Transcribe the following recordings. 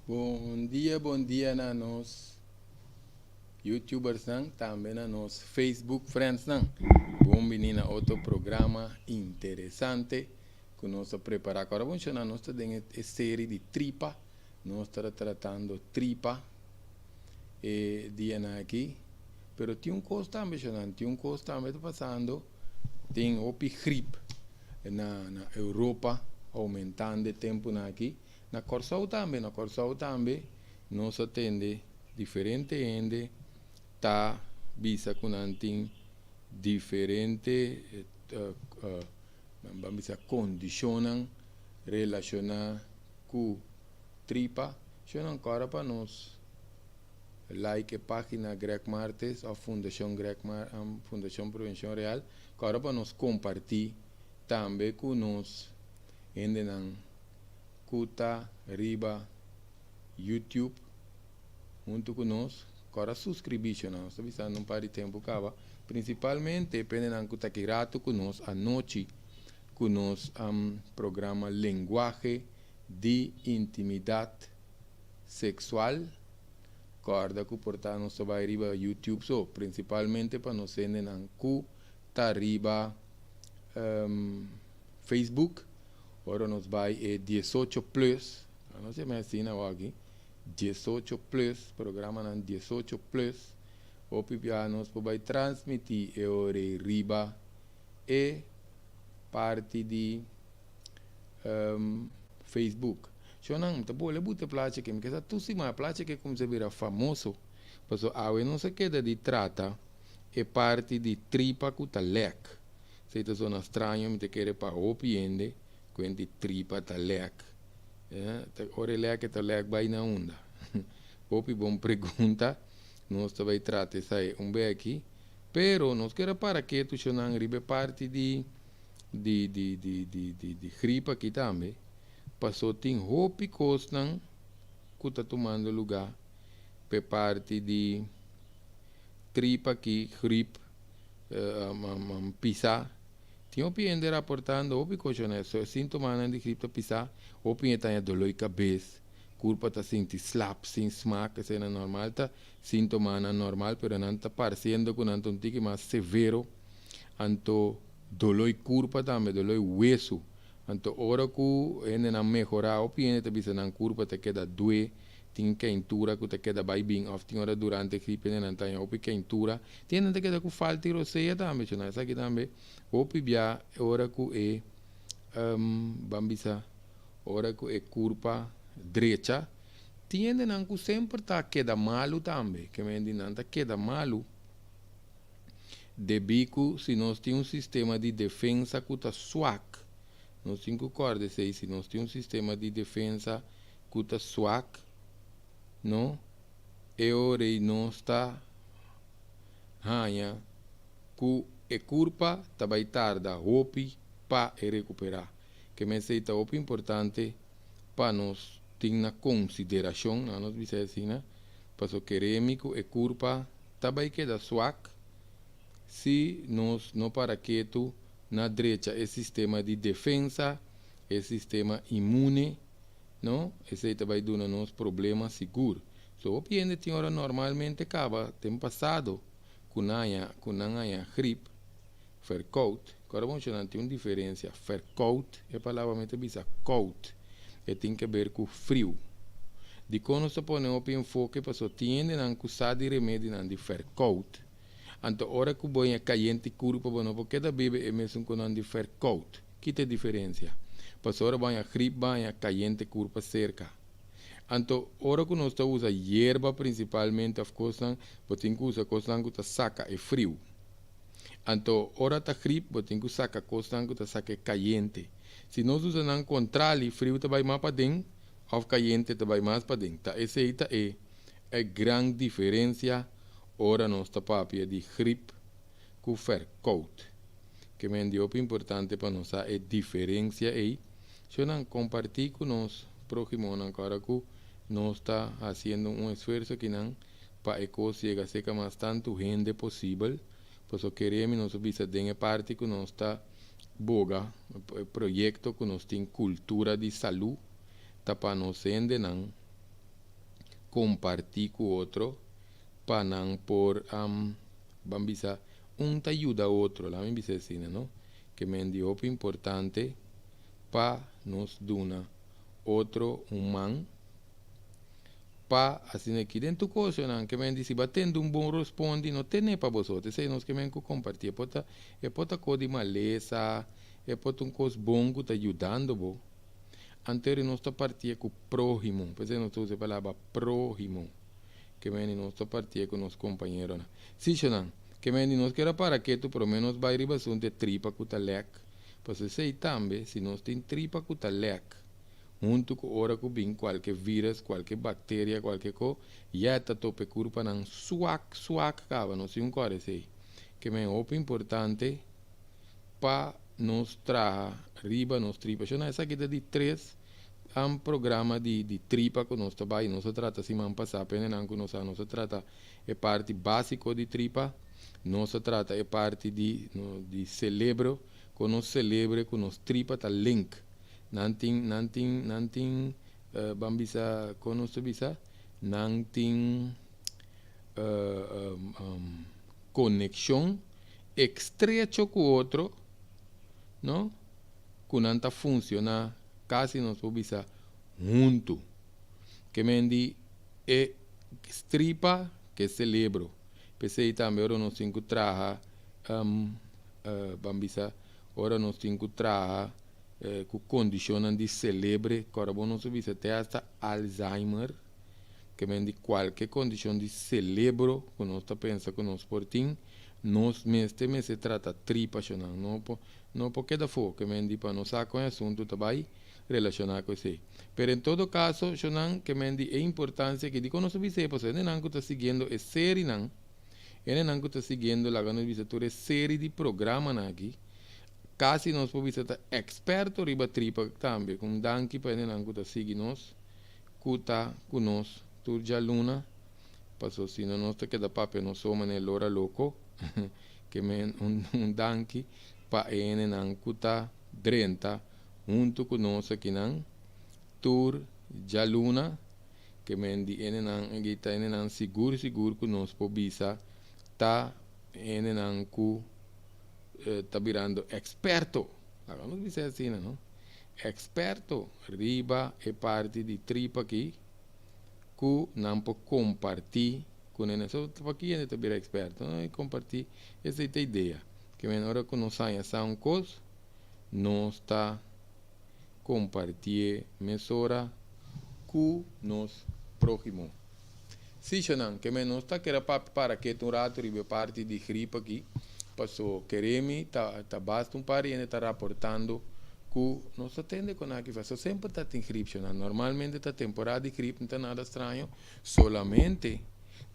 Bom dia na nós YouTubers não, também na nós Facebook friends não. Bom menina outro programa interessante que nós preparar agora. Vamos chamar nós temos a série de tripa. Nós estamos tratando tripa dia aqui. Pero tem coisa também, tem coisa também passando. Tem opi gripe na Europa aumentando o tempo aqui. Na Corsau também, nós atende diferente gente, tá bisa com anting diferente vamos dizer condicionam relacionar com tripa. Eu não quero para nós like a página Greg Martes a Fundação Greg Fundação Prevenção Real, quero para nós compartilhar também com nós ainda Kuta, Riba, YouTube, junto conosco, agora subscrever, nós estamos visando um par de tempo, acaba, principalmente, dependendo do que rato conosco, à noite, conosco, programa Linguagem de Intimidade Sexual, corda que portanto nós vai riba YouTube, so, principalmente para nós entender Kuta, Riba, Facebook. Agora nós vai 18 plus, não sei mais assim não aqui, 18 plus, programa não 18 plus, o pipia nós vai transmitir e riba e parte de Facebook. Eu não, tá bom, eu boto placa que me quer tu sim mais placa que como se vira famoso, porque a não se queda de trata é parte de tripa que tá lec, se tu sou estranho me te quer para opiende quindi tripa ta lek. Ora lek ta lek vai na onda. Opi bom pergunta, nós também trata sai bem aqui, pero nós quer para que tu não ribe parte de gripe aqui também. Passou tem hopi costan que tá tomando lugar pe parte de tripa aqui, gripe, pisar. Tinha opinião raportando, opi cochonete, so sintomas de gripe pisar, opinião tem dolor de cabeça, culpa tá sinti slap, sem smack, que é normal, tá sintomas normal, pero não tá parecendo com um tique mais severo, anto dolor de culpa também, dolor de hueso, anto hora que ainda não melhorar, opinião tá bisa na culpa te queda doer, tem quentura que te queda bem, ou tem hora durante a gripe não tem opi quentura, tem te queda com falta de roceia também, essa aqui também. Opi bia ora que bambisa ora que é curva direita tiende não que sempre tá queda malo também que me não tá queda malo de bico se nós temos sistema de defesa que tá swak nós temos que acordar se nós temos sistema de defesa que tá swak não é hora e nós tá hanha que e curva também tarda hopi para recuperar que me sei tá hopi importante para nós ter na consideração não nós bisa assim né para o querêmico e curva também queda swak se nós não para quieto na direita é sistema de defesa é sistema imune não esse também dá nos problema seguro so hopi ainda tem hora normalmente acaba tem passado com nanha gripe verkoud. Agora vamos chamar de uma diferença. Verkoud é a palavra que bisa cold. E tem que ver com frio. De quando se põe o enfoque, para tiende a usar de remédio de verkoud. Então, hora que põe caliente corpo, porque da bebê é mesmo com de verkoud. Que tem diferença? Para hora põe a gripe, põe caliente corpo cerca. Então, hora que nós usa hierba principalmente, of course, tem que usar coisa que saca é frio. Então, hora tá gripe, tem que sacar coisa que saca caliente. Se nós usamos contrário, frio tá vai mais para dentro, ou caliente tá vai mais para dentro. Tá, essa aí tá é a grande diferença hora nós tá papia de gripe com verkoud. Que me deu importante para nós a diferença aí. Se não compartilhar com nós, próximo agora que nós está fazendo esforço que não para que chegue a ser mais tanto gente possível. Pues queremos nós bisa dengue parte que nós está boga projeto que nós tem cultura de saúde tá para nós endenan compartir com outro, para não por bambisa, te ajuda outro, lá me dice assim, não? Que me dio importante para nos dar outro humano, para assim aqui dentro coisa, não? Que me dice, batendo bom responde, não tem para vocês, sei nós que me compartir, pota coisa de maleza, pota coisa bom que está ajudando, bo. Anterior nós partia com o próximo, pois nós usa a palavra próximo, que me nós partia com os companheiros. Sim, não? Que me nós quer para que tu pelo menos vai riba de tripa com o lec, pois sei também, se nós tem tripa com o lec, junto com ora com bem qualquer vírus, qualquer bactéria, qualquer coisa, já está tope curva não suac cava, não sei core sei, que me é importante para nos trazer riba nos tripa. Eu não essa aqui de 3 programa de tripa que nós trabalhamos, nós trata semana passada, apenas nós trata a parte básica de tripa, nós trata a parte de cerebro, que nós celebra com nós tripa tá link, nanting bambisa com nós bisa, nanting conexão estrecha com o outro, não? Que não funciona quase nós podemos junto. Que mendi é stripa que celebro. Pensei também ora nós cinco traha bambisa ora nós cinco traha com condição de celebre, agora nós podemos até hasta Alzheimer. Que mendi qualquer condição de celebro, que nós está pensando que nós portim, nós mesmo se trata tripa, não porque da fogo, que mendi para nós com o assunto também relacionado com isso. Pero em todo caso, que mendi a importância que digo nós vise, pues ele não está seguindo a série não, ele não está seguindo lá nós vise toda série de programa aqui, quase nós podemos estar experto riba tripa também, com danke para ele não está seguindo nós, cuta com nós, turja luna, passou se não nós queda papel nós somos ne lora louco, que men danke para ele não cuta drenta junto com nós aqui não tur já luna que mendi ene não seguro que nós pobisa tá ene não cu tá virando experto agora não dizer assim não experto riba e parte de tripa aqui que não pode compartilhar com ele só aqui ele tá virando experto não e compartilhar essa é a ideia que men hora que nós saia são coisas nós está compartilhar mesura com nos próximo. Se não, que me não está querendo para que tu rato ribe parte de gripe aqui, passou queremos tá basta par e está reportando que nós atende com aqui faz sempre está em gripe, normalmente está temporada de gripe não está nada estranho, solamente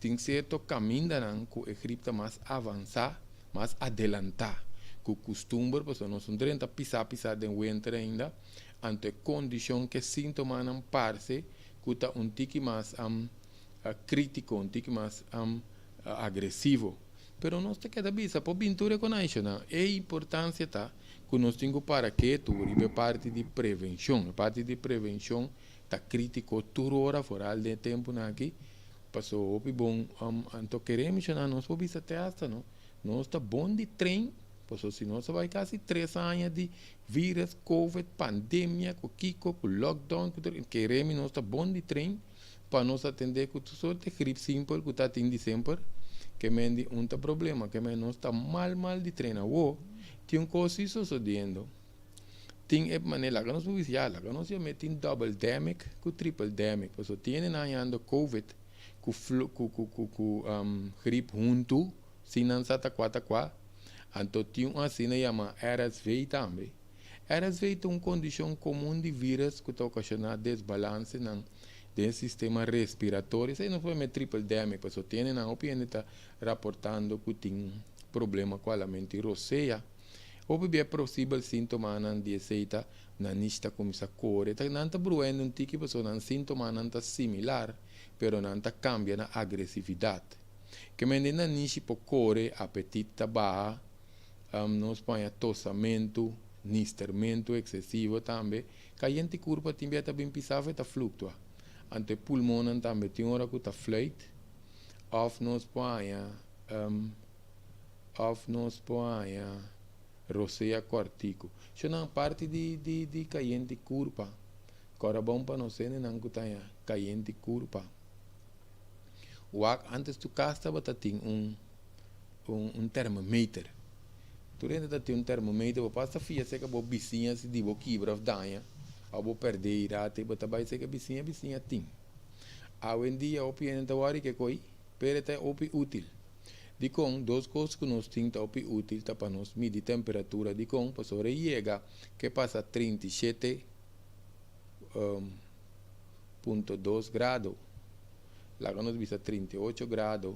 tem certo caminho que a gripe está mais avançada, mais adelantada, que o costume, porque nós não temos pisar de winter ainda, ante condição que sintoma não parece que está tique mais crítico, tique mais agressivo. Pero nós te queda bisa por pintura com isso, não? É importância tá que nós temos para que tu ribe parte de prevenção, tá crítico toda hora fora de tempo aqui, passou o bom, então queremos não nós por bisa até hasta não, nós tá bom de trem. Porque se nós vai quase 3 anos de vírus, Covid, pandemia, com Kiko, com lockdown, queremos nós está bom de trem para nós atender com tudo sorte gripe simples que está em dezembro, que mendi problema, que nós está mal de treino. Tem coisa isso sucedendo. Tem maneira que nós vamos já, que nós já metem double demic com triple demic, porque tem ainda Covid, com gripe junto, se não está 4. Então, tinha uma cena chamada RSV também. RSV é uma condição comum de vírus que está ocasionando desbalance no sistema respiratório. Isso não foi uma triple demic, porque tem na opinião está reportando que tem problema com a mente roceia. Ou é possível sintoma não de aceita na nista começa a correr. Não está bruendo um tique, porque não sintoma não está similar, mas não está cambia na agressividade. Que menina nishi por correr, apetite baixa, nós põe tossamento, nistermento excessivo também, que a gente curva também está bem pisava e está flutua. ante pulmão também tem hora que está fluit, of nos poaia, roceia cortico. Isso não parte de caiente curva. Agora bom para nós ser não que tenha caiente curva. O antes tu casta bota tem um termômetro. Tu ainda tem um termômetro, você passa fia seca bo bicinha se dibo quebra danha, ou bo perder irate, bota vai seca bicinha tem. Hoje em dia o pianeta wari que coi, pereta é opi útil. De com duas coisas que nós temos opi útil tá para nós medir temperatura de com para sobre chega que passa 37.2 graus. Lá que nós visa 38 graus.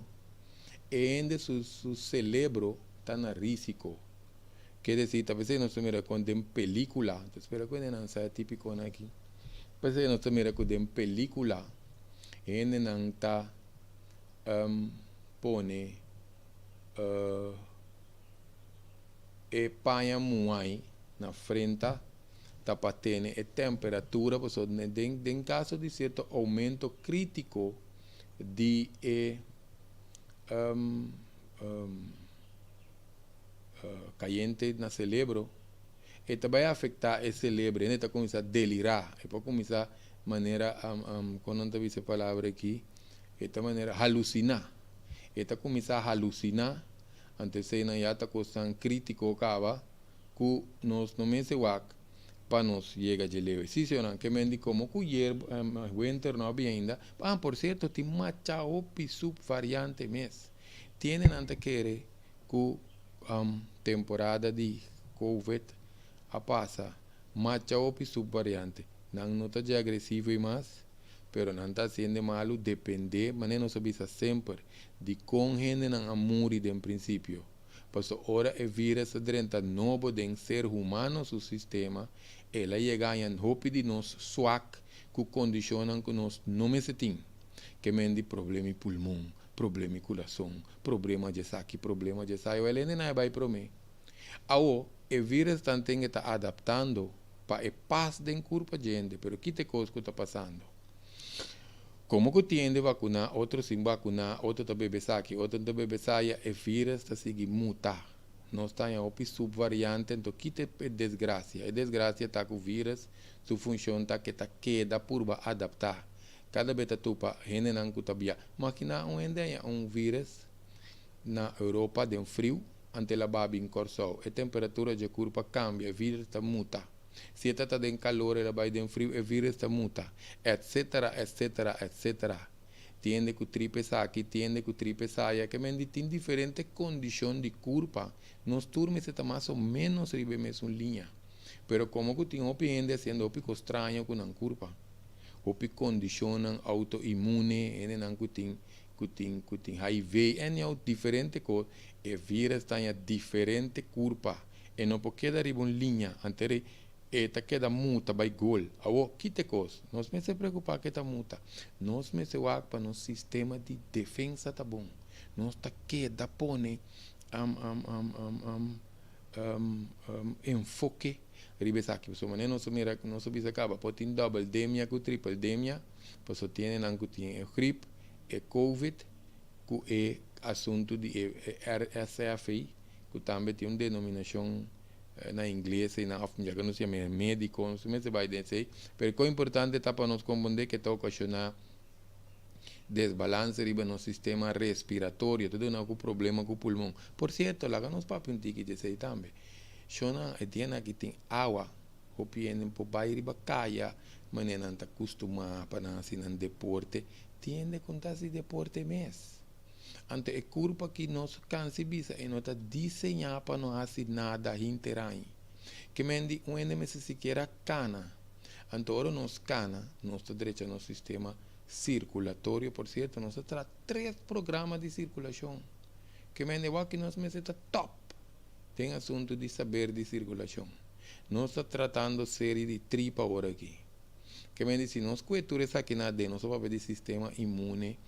E ainda su cerebro está na risco. Quer dizer, talvez nós mira com dem película, espera que não seja típico aqui. Talvez nós mira com dem película, e não está pone e panha muai na frente, tá para ter a temperatura, porque em caso de certo aumento crítico de caliente no cérebro, e também afetar o cérebro, ele está começando a delirar, e pode começar a maneira, quando não essa palavra aqui, esta maneira halucinar, e está começando a halucinar, antes de não já está começando crítico, acaba, que nós não me se para nós chegar de leve. Se não, que me diz como que o winter não havia ainda, por certo, tem uma opi subvariante mês. Tienen antes que temporada de COVID a passa, macha opi subvariante. Não está de agressivo e mais, pero não está sendo malo, depende, mas não sabe sempre de com gente não amor em princípio. Porque ora é vírus dentro novo de ser humano seu sistema, ela chega em hope de nós swak que condicionam que nós não me setim, que me de problema de pulmão, problema de coração, problema de saque, problema de saio, ela não vai para mim. Ao o vírus também está adaptando para a paz de curva gente, pero que te coisa que está passando? Como que tiende vacunar, outro sem vacunar, outro também bebe saque, outro também bebe saia, o vírus está seguindo mutar. Nós estamos em subvariante, então que te desgraça. A desgraça está com o vírus, sua função está que está queda por adaptar. Cada vez que tu pa, gente não está bem. Mas que não é um vírus na Europa de um frio, ante a babi em corso, a temperatura de curva cambia, o vírus está muta. Se está em calor, ela vai de um frio, o vírus está muta, etc. Tiende que o tripe saque, tiende que o tripe saia, que tem diferentes condições de curva. Nos turmes está mais ou menos ribe mesmo linha. Pero como que tem opinião sendo opico estranho com a curva. Opi condicionam autoimune, não que tem HIV, é diferente coisa. E vírus está em diferente curva. E não pode quedar ribe uma linha, anterior. Eta queda muta by gol. Awo, quite coisa. Nós me se preocupar que tá muta. Nós me se para nosso sistema de defesa tá bom. Nós tá queda pone enfoque. Ribes aqui, so mané nós mira, nós bisa acaba, pode ter double demia com triple demia, pois só tem não que tem gripe, e COVID, que é assunto de RSFI, que também tem uma denominação na inglês e na já que não se chama médico, não se vai dizer, mas o importante é para nós compreender que está ocasionando desbalance no sistema respiratório, tudo um problema com o pulmão. Por certo, lá que nós papos que dizer também, Shona etiana que tem água, o pienen por bairro caia, mas não está acostumado para nascer no deporte, tiende a contar esse deporte mesmo. Ante a curva que nós cansamos e não está desenhada para não fazer nada interai. Que mendi um ende sequer cana. Ante ora nós cana, nós está direito no sistema circulatório, por certo, nós temos 3 programas de circulação. Que mendi que nós está top. Tem assunto de saber de circulação. Nós está tratando série de tripa agora aqui. Que mendi se nós coeturas aqui na de nós vamos ver de sistema imune.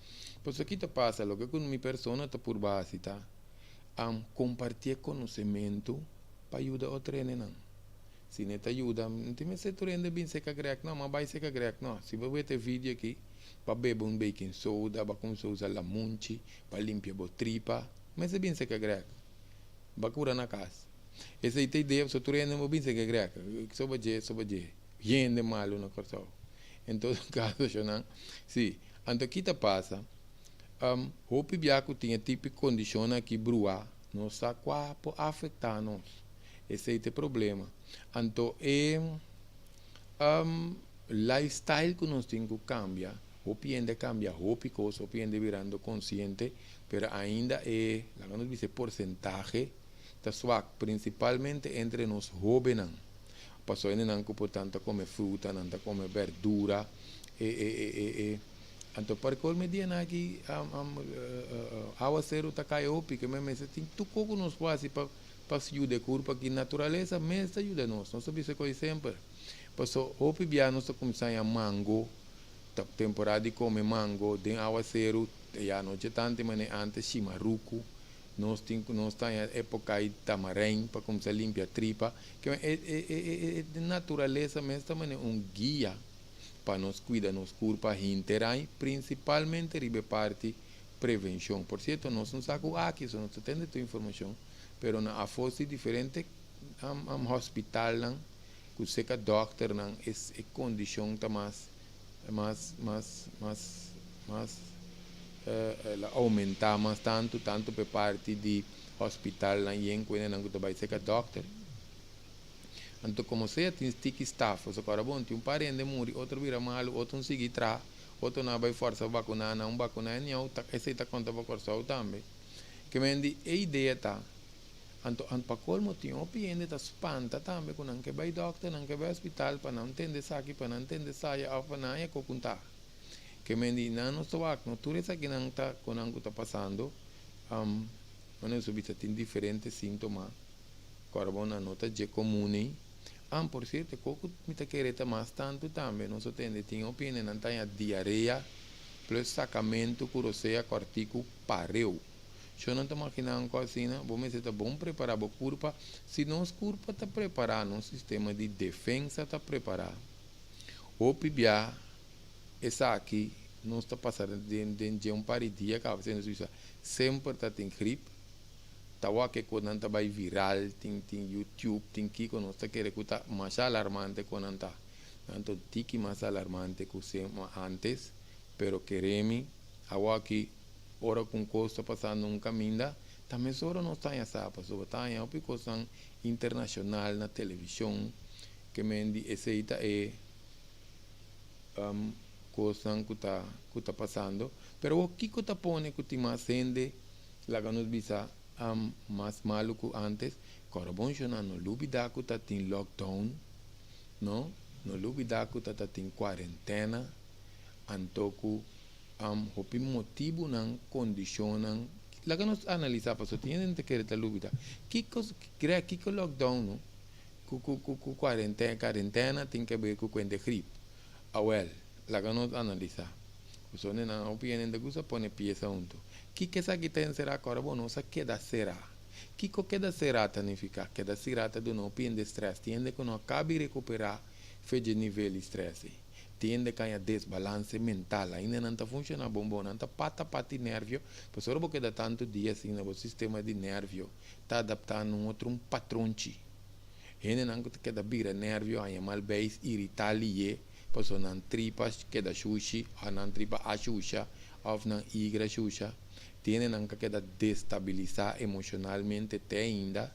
Pues aqui te passa, lo que com minha persona está por base, tá? Compartilhar conhecimento para ajudar o treino. Se não te ajuda, não tem mais se tu rende bem se que não, mas vai se que não. Se você ver vídeo aqui, para beber baking soda, para começar a usar la munchi, para limpar a tripa. Mas é bem que é greco. Para curar na casa. Essa é a ideia, se tu não bem que é greco. Sobre je. Gente malo na corção. Em todo caso, sim. Então, o que passa? O pibiaco tinha tipo de condição aqui brua, não sabe qual pode afetar nós. Esse é o problema. Então, lifestyle que nós temos que cambiar. O piende cambia, o picoso, o piende virando consciente, pero ainda la que nos dice porcentaje, está suave, principalmente entre los jóvenes. Pasó en el por tanto come fruta, tanto come verdura, Anto para que me diga aqui agua cero tá caiu porque me tem tu coco nos quase para se ajudar curva que natureza mesmo ajuda nós não sabia se coisa sempre passou o pibia nós começamos a mango temporada de comer mango tem agua cero já não tinha tanto mas antes chimaruco nós está em época de tamarém para começar a limpar a tripa que é natureza mesmo também guia para nos cuidar nos curva interai, principalmente ribe parte prevenção. Por certo, nós não sabemos aqui, só não temos toda informação, mas na fosse diferente, hospital não, que seca doctor não, é condição tá mais aumentar mais tanto para parte de hospital não e em quando não que vai seca doctor. Então, como seja, tem stick staff, o cara bom, tem parente morre, outro vira mal, outro não segue tra, outro não vai força vacunar, não vacunar, não, esse está conta para cortar também. Que me diz, a ideia tá, então, para colmo tem um piende tá espanta também, quando não que vai doctor, não que vai hospital, para não entender aqui, para não entender saia, para não é contar. Que me diz, não estou aqui, não tudo isso aqui não está, quando não está passando, quando isso tem diferentes sintomas, agora bom, a nota é comum. Por certo, coco me está querendo mais tanto também, não só tem opinião, não tem a diarreia, plus sacamento, curoseia, cortico, pareu. Se eu não estou imaginando uma coisa, vamos dizer, bom preparar a curva, se nossa curva está preparada, nosso sistema de defesa está preparado. O PIBA, essa aqui, não está passando de um par de dias, sempre está em gripe, tawa que quando vai viral, tem YouTube, tem que quando está querendo escutar mais alarmante quando está. Então, tiki mais alarmante que você antes, pero queremos, agora que hora com costa passando um caminho, também só não está em sapa, só está em uma coisa internacional na televisão, que me diz, essa é coisa que está passando, pero o que está pondo que tem mais gente, lá que nos visa mais malo que antes, agora bom, no lubida que está em lockdown, no lubida que está em quarentena, antoco, o motivo não condiciona, lá que nós analisamos, só tinha gente que querer lubida, que lockdown, no, com quarentena tem que ver com a gripe, lá que nós analisamos. Só na opinião de que pone pieza junto. Que essa aqui tem será agora bom, não sabe que será. Que queda será significa que da será de não opinião de estresse, tiende que não acabe recuperar fez nível de estresse. Tiende que há desbalance mental, ainda não está funcionando bom, não está pata nervio, por isso porque dá tanto dia assim no sistema de nervio está adaptando um outro padrão. Ainda não queda vira nervio, há mal base irritali pessoa não tripa que da sushi, ou não tripa a xuxa, ou não igra xuxa, tiene não que destabilizar emocionalmente até ainda,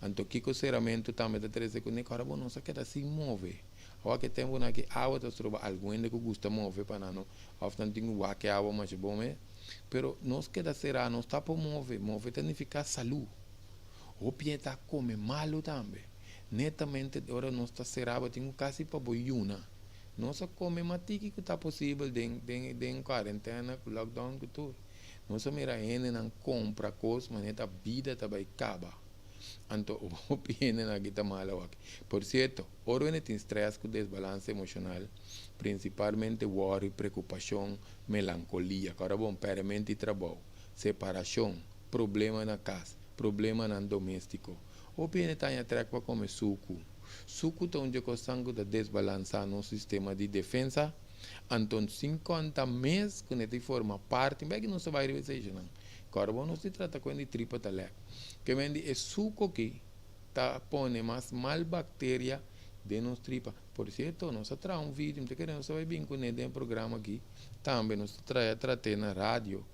então que consideramento também da 13 segundos, agora bom, não se queda se move, ou que tem uma que água está troba alguém que gosta mover para não, ou não tem o que água mais bom é, pero nós queda será, não está por mover significa saúde, o pieta come malo também, netamente agora nós está será, tem quase para boiuna. Não só come matiki que está possível de quarentena, lockdown que tudo. Não só mira ainda não compra coisas, mas a vida está vai acabar. Então, o piene na guita malo aqui. Por certo, ora tem estresse com desbalance emocional, principalmente worry, preocupação, melancolia, agora bom, permente de trabalho, separação, problema na casa, problema no doméstico. O piene está em atrás para comer suco. Suco tem um sangue de desbalançar no sistema de defesa, Então, 50 meses que não forma parte, bem que não se vai revisar, não. Carbono não se trata com de tripa talé. Que vem de suco que tá põe mais mal bactéria de nos tripa. Por certo, nós traz um vídeo, não querendo só vai bem com ele programa aqui. Também nós tratei na rádio.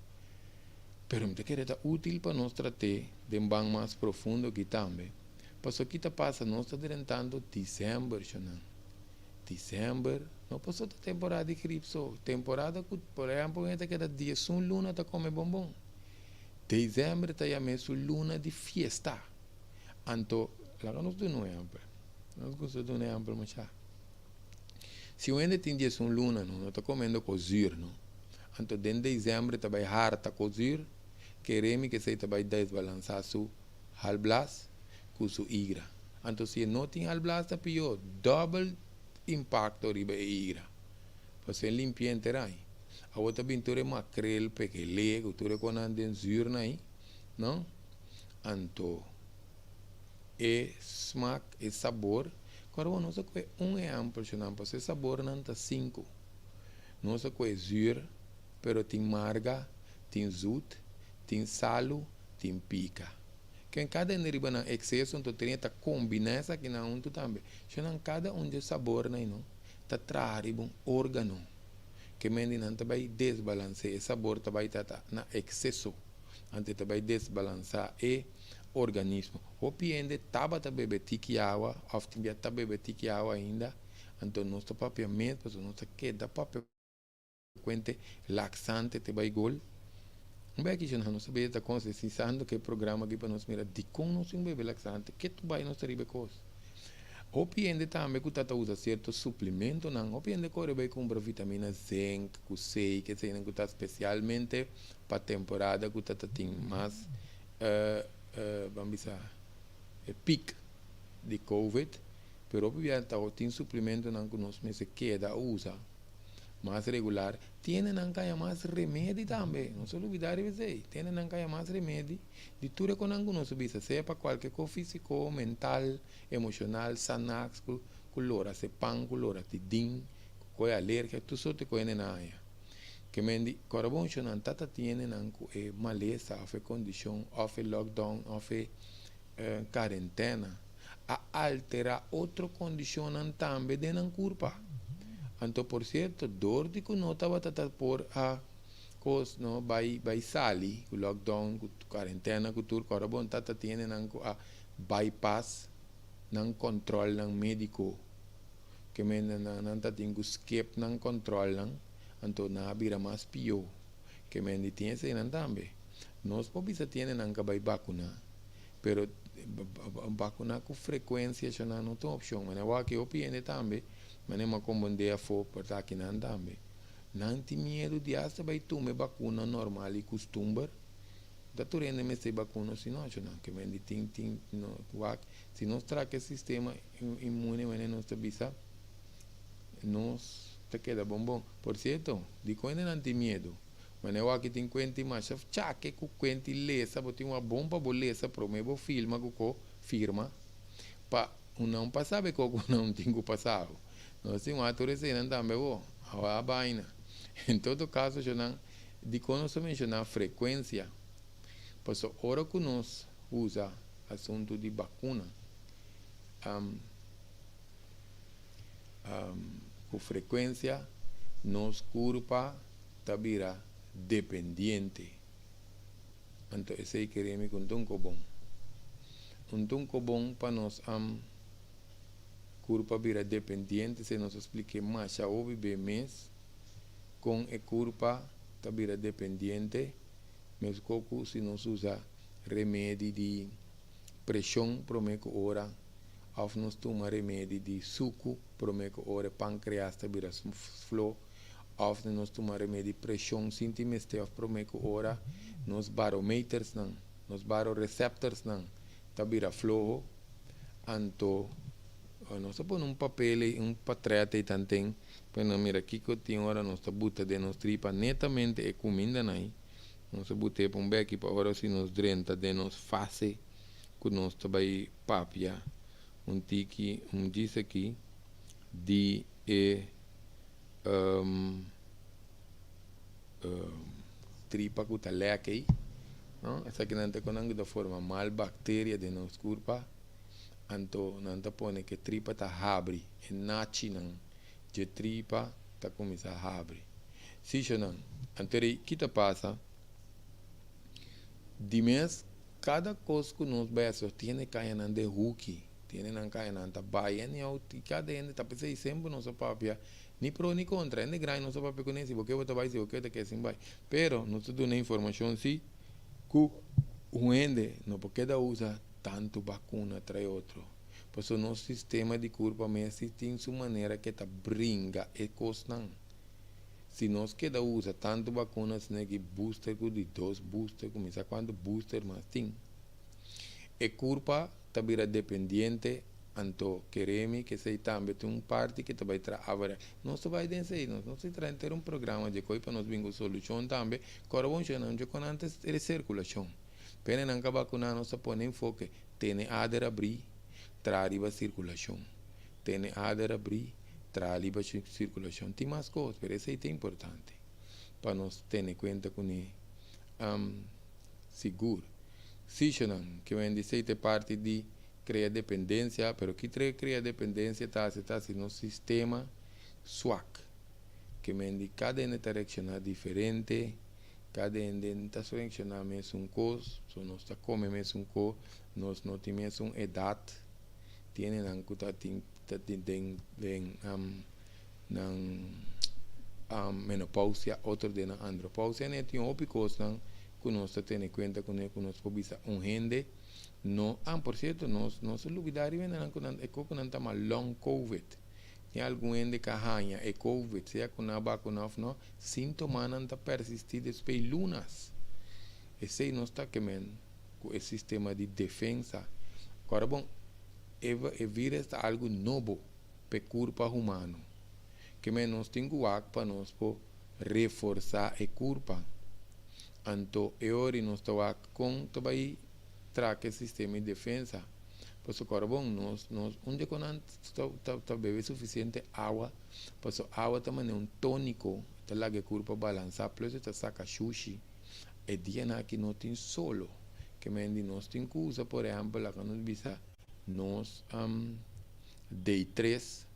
Pero não querendo útil para nós tratar de um banco mais profundo aqui também. Passou que passa, nós estamos adiantando dezembro, dezembro, não passou a temporada de cripto. Temporada, por exemplo, a gente quer dia sua luna tá come bombom. Dezembro tá mês luna de fiesta. Então, lá nós do não é amplo. Nós gostamos do não é amplo, mas já. Se o ende tem dia sua luna, não tá comendo cozir, não. Então, dentro de dezembro tá vai harta cozir, queremos que você tá vai desbalançar su halblas com su igra. Então, se não tem halblas, tá pior, double impacto riba e igra. Para ser limpia inteira aí. A outra pintura é macrel, pequele, cultura com andenzur aí, não? Então, é smack, é sabor. Agora, não sei que é amplo, não, porque sabor não está 5. Não sei que é zur, pero tem marga, tem zut, tem salo, tem pica. Que em cada riba na excesso, então tem que combinar essa aqui na tu também. Então, cada de sabor, não? Tá trazendo um órgano. Que mendi não vai desbalancear, o sabor vai estar na excesso, antes vai desbalancear o organismo. O piende taba tá bebe tiki água, of timbia tá bebe tiki água ainda, então nosso papel mesmo, nossa queda papel quente laxante te vai gol. Um bem que já não sabia da consciência que programa aqui para nós mirar de como nós um bebe laxante, que tu vai nos ribe coisa. O piende também que tu usa certo suplemento, não. O piende corre bem com vitamina zinc, que sei que sei que tá especialmente para temporada que tu tem mais vamos dizer, pico de COVID, pero o piende tem suplemento não que nós me se queda usa mais regular, tiene nancaya mais remédio também, não se olvidar de dizer, tiene nancaya mais remédio de tudo que não se bisa, seja para qualquer coisa físico, mental, emocional, sanax, colora, se pan, colora, tidin, coi alérgica, tu só te coi na área. Que mendi, corabon não tata tiene nanco maleza, of condição, of lockdown, of quarentena, a alterar outra condição também de nan curpa. Então, por certo, dor de que não estava por a coisa, não, vai sair, o lockdown, a quarentena, o tudo, agora bom, tata tiene a bypass, não controle não médico, que me não tá tem que skip não controle não, então na vira mais pior, que me tem esse não também. Nós pobres tiene não que vai vacunar, pero vacunar com frequência já não tem opção, mas eu aqui eu piende também. Mas não é como um dia for para aqui não também. Não tem medo de essa vai tomar vacuna normal e costumar. Da tu rende me se vacuna se não, não que me tem no se nós traga o sistema imune mas não está bisa, nós te queda bom. Por certo, de quando não tem medo. Mas eu aqui tenho quente mais, já que com quente lesa, botar uma bomba bolesa para o meu filma com firma, para não passar be com não tenho passado. Nós temos uma terceira também, a vaina. Em todo caso, eu não, de quando se menciona a frequência, porque a hora que nós usa assunto de vacuna, com frequência, nos corpo tabira dependente. Então, esse aí queremos com tunco bom. Um tunco bom para nós corpo vira dependente, se nós explique mais, já houve bem mês, com a corpo vira dependente, mas pouco se nós usa remédio de pressão para o hora, ou nós toma remédio de suco para o hora, pâncreas vira flow, ou nós toma remédio de pressão centímetros para o hora, nos barometers não, nos baroreceptors não, vira flow, então nós põe papel, patrete e tanto, para mira aqui que tem hora nós buta de nos tripa netamente é comida aí, nós buta para beque para hora se nos drenta de nos face, que nós vai papia, tiki, diz aqui, de um, tripa que está leque, não? Essa que não tem conang da forma mal bactéria de nos corpo, anto não te põe que tripa está abre, e nachi não, de tripa está começa a abre. Se isso não, anterior que te passa, de mês cada coisa que nós beijos tem caia não de huki, tem não caia não tá baia nem out, cada ende tá pensei sempre nosso papia, ni pro ni contra, ende grande nosso papia conhece, porque você vai se o que te quer sim vai, pero nós tu na informação se que o ende não porque da usa tanto vacuna trai outro, por isso nosso sistema de curva mesmo tem sua maneira que tá brinca e costan. Se nós queda usa tanto vacunas, né, que booster, de 2 booster, começa quando booster mais tem. E culpa também dependente, anto queremos que se também tem parte que vai trabalhar. Nós vai dizer, nós se traz ter programa de coisa para nós bingo solução também, agora vamos chamar de com antes de circulação. Pena não acaba com nós põe enfoque, tem a abrir, trazer a circulação. Tem a abrir, trazer a circulação. Tem mais coisas, mas isso é importante para nós ter em conta com ele seguro. Se não, que vem dizer que parte de criar dependência, mas que cria dependência está no sistema SWAC, que vem de cada ente reaccionar diferente, cada ente está reaccionar mesmo coisa, nós está comendo mesmo coisa, nós não temos mesmo idade, tiene nang kuta ting menopausia, outro de na andropausia, né? Tem opicos nang nós temos conta com nós pobisa gente no, por certo, nós lubidário vem nang kunan não tá mal long covid. Tem algum ende cahanha e covid, seja com a vacuna não, sintoma não tá persistir desde lunas. Esse nós está queimando com o sistema de defesa. Agora bom, e vírus é algo novo para o corpo humano, que nós temos para nós reforçar a corpo. Então, agora nós estamos com também trazer sistema de defesa. Por isso, agora bom, nós onde está beber suficiente água, por isso água também é um tônico, está lá que o corpo balançar, plus está saca sushi, e dia que não tem solo, que nós temos que usar, por exemplo, lá que nós visa nós D3,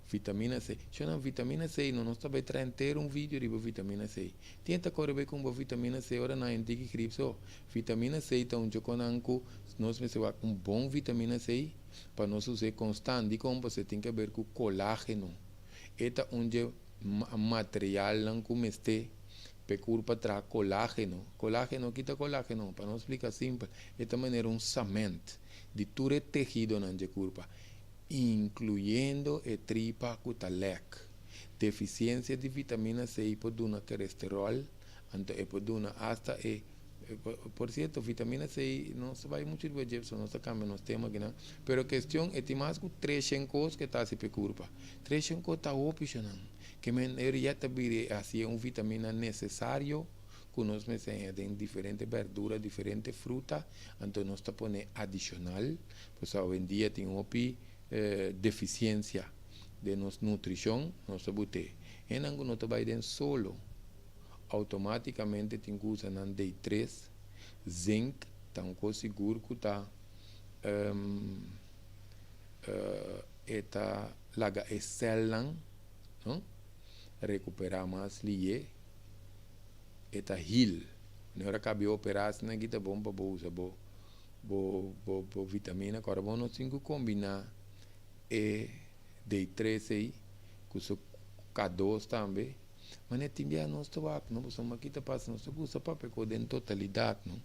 vitamina C. Chama vitamina C, nós também trazer vídeo de vitamina C. Tenta correr com a vitamina C, ora na antiga cripto. Vitamina C, então, eu conanco, nós precisamos com bom vitamina C, para nós usar constante, como você tem que ver com colágeno. Eta onde material não comeste, para trazer colágeno. Colágeno, quita colágeno, para não explicar simples. Esta maneira um cimento de todo o tejido na corpo, incluyendo a tripa cutalec. Deficiência de vitamina C pode dar colesterol, então pode dar hasta por certo, vitamina C não se vai muito de Jefferson, não se cambia nos temas, não. Pero a questão é que mais que 300 coisas que está se para corpo. 300 coisas está opcional, que já está assim uma vitamina necessário. Que nós tem diferentes verduras, diferentes frutas, então nós está pondo adicional, pois hoje em dia tem uma deficiência de nossa nutrição, nós botamos. E não nós vai solo, automaticamente tem que usar D3, zinc, tão seguro que está eta laga excelam, não? Recuperar mais lié. Eta heal. Na hora que acabou operar, se não é bom para usar vitamina. Agora vamos ter que combinar D3 aí, com o K2 também. Mas não tem nós não somos aqui tá passando, nós usa papel em totalidade, não.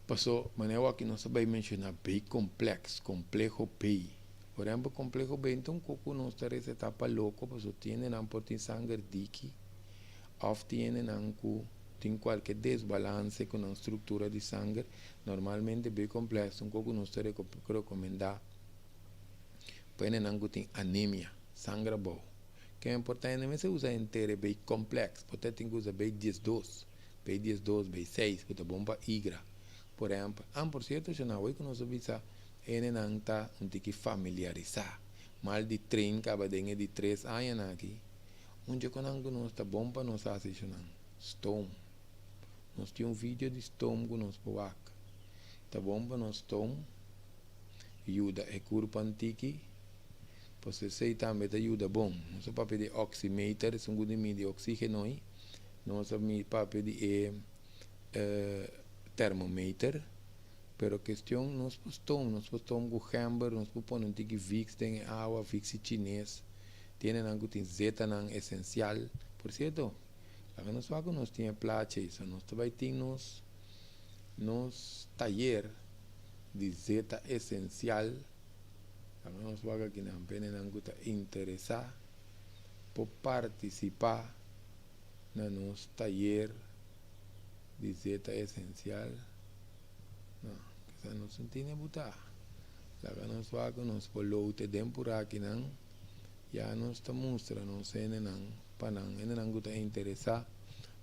Passou, mas eu aqui nós vai mencionar bem complexo, complejo bem. Por exemplo, complexo bem, então coco nós está receta para louco, porque tem não pode sangue dique. Ou tem qualquer desbalance com a estrutura de sangue, normalmente bem complexo, um pouco nós recomendar. Pode não tem anemia, sangue bom. Que é importante, mas se usa inteiro bem complexo, pode ter que usar bem 10-2, bem 10-2, bem 6, que é bom para igra. Por exemplo, por certo, já não é que nós visa, não tem que familiarizar. Mal de 30, acaba de 3 anos aqui. onde quando nós está bom para nós fazer stone. Nós temos vídeo de stone que nós podemos. Tá bom para nós stone. Ajuda é corpo antigo. Você sei também ajuda bom. Nós para pedir oximeter, são good medir oxígeno. Nós para pedir termometer. Pero questão nós postamos com hamburger, nós põe um tique Vicks, tem água Vicks chinês, tem algo tem zeta não essencial, por certo. Agora nós tinha placa isso, nós também temos nos taller de zeta essencial. Agora nós vamos aqui na pena algo tá interessar por participar na nosso taller de zeta essencial. Não, nós não temos botar. Lá nós vamos, nós polo te tempura aqui não, já nós está mostrando, não sei não, para não está interessar,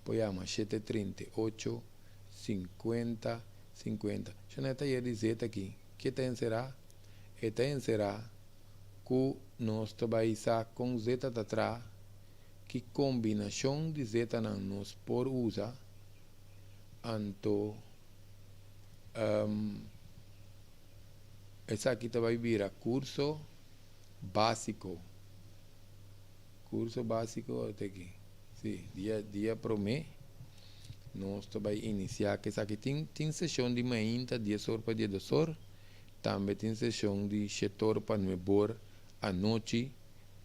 põe 738 50 50. Já não está aí dizer aqui, que tem será? Tem será que nós trabalhamos com zeta atrás, que combinação de zeta não nós por usar, anto essa aqui vai virar curso básico até aqui. Sim, dia pro mês nós vai iniciar que essa aqui tem sessão de manhã, dia sor para dia do sor, também tem sessão de setor para novembro à noite,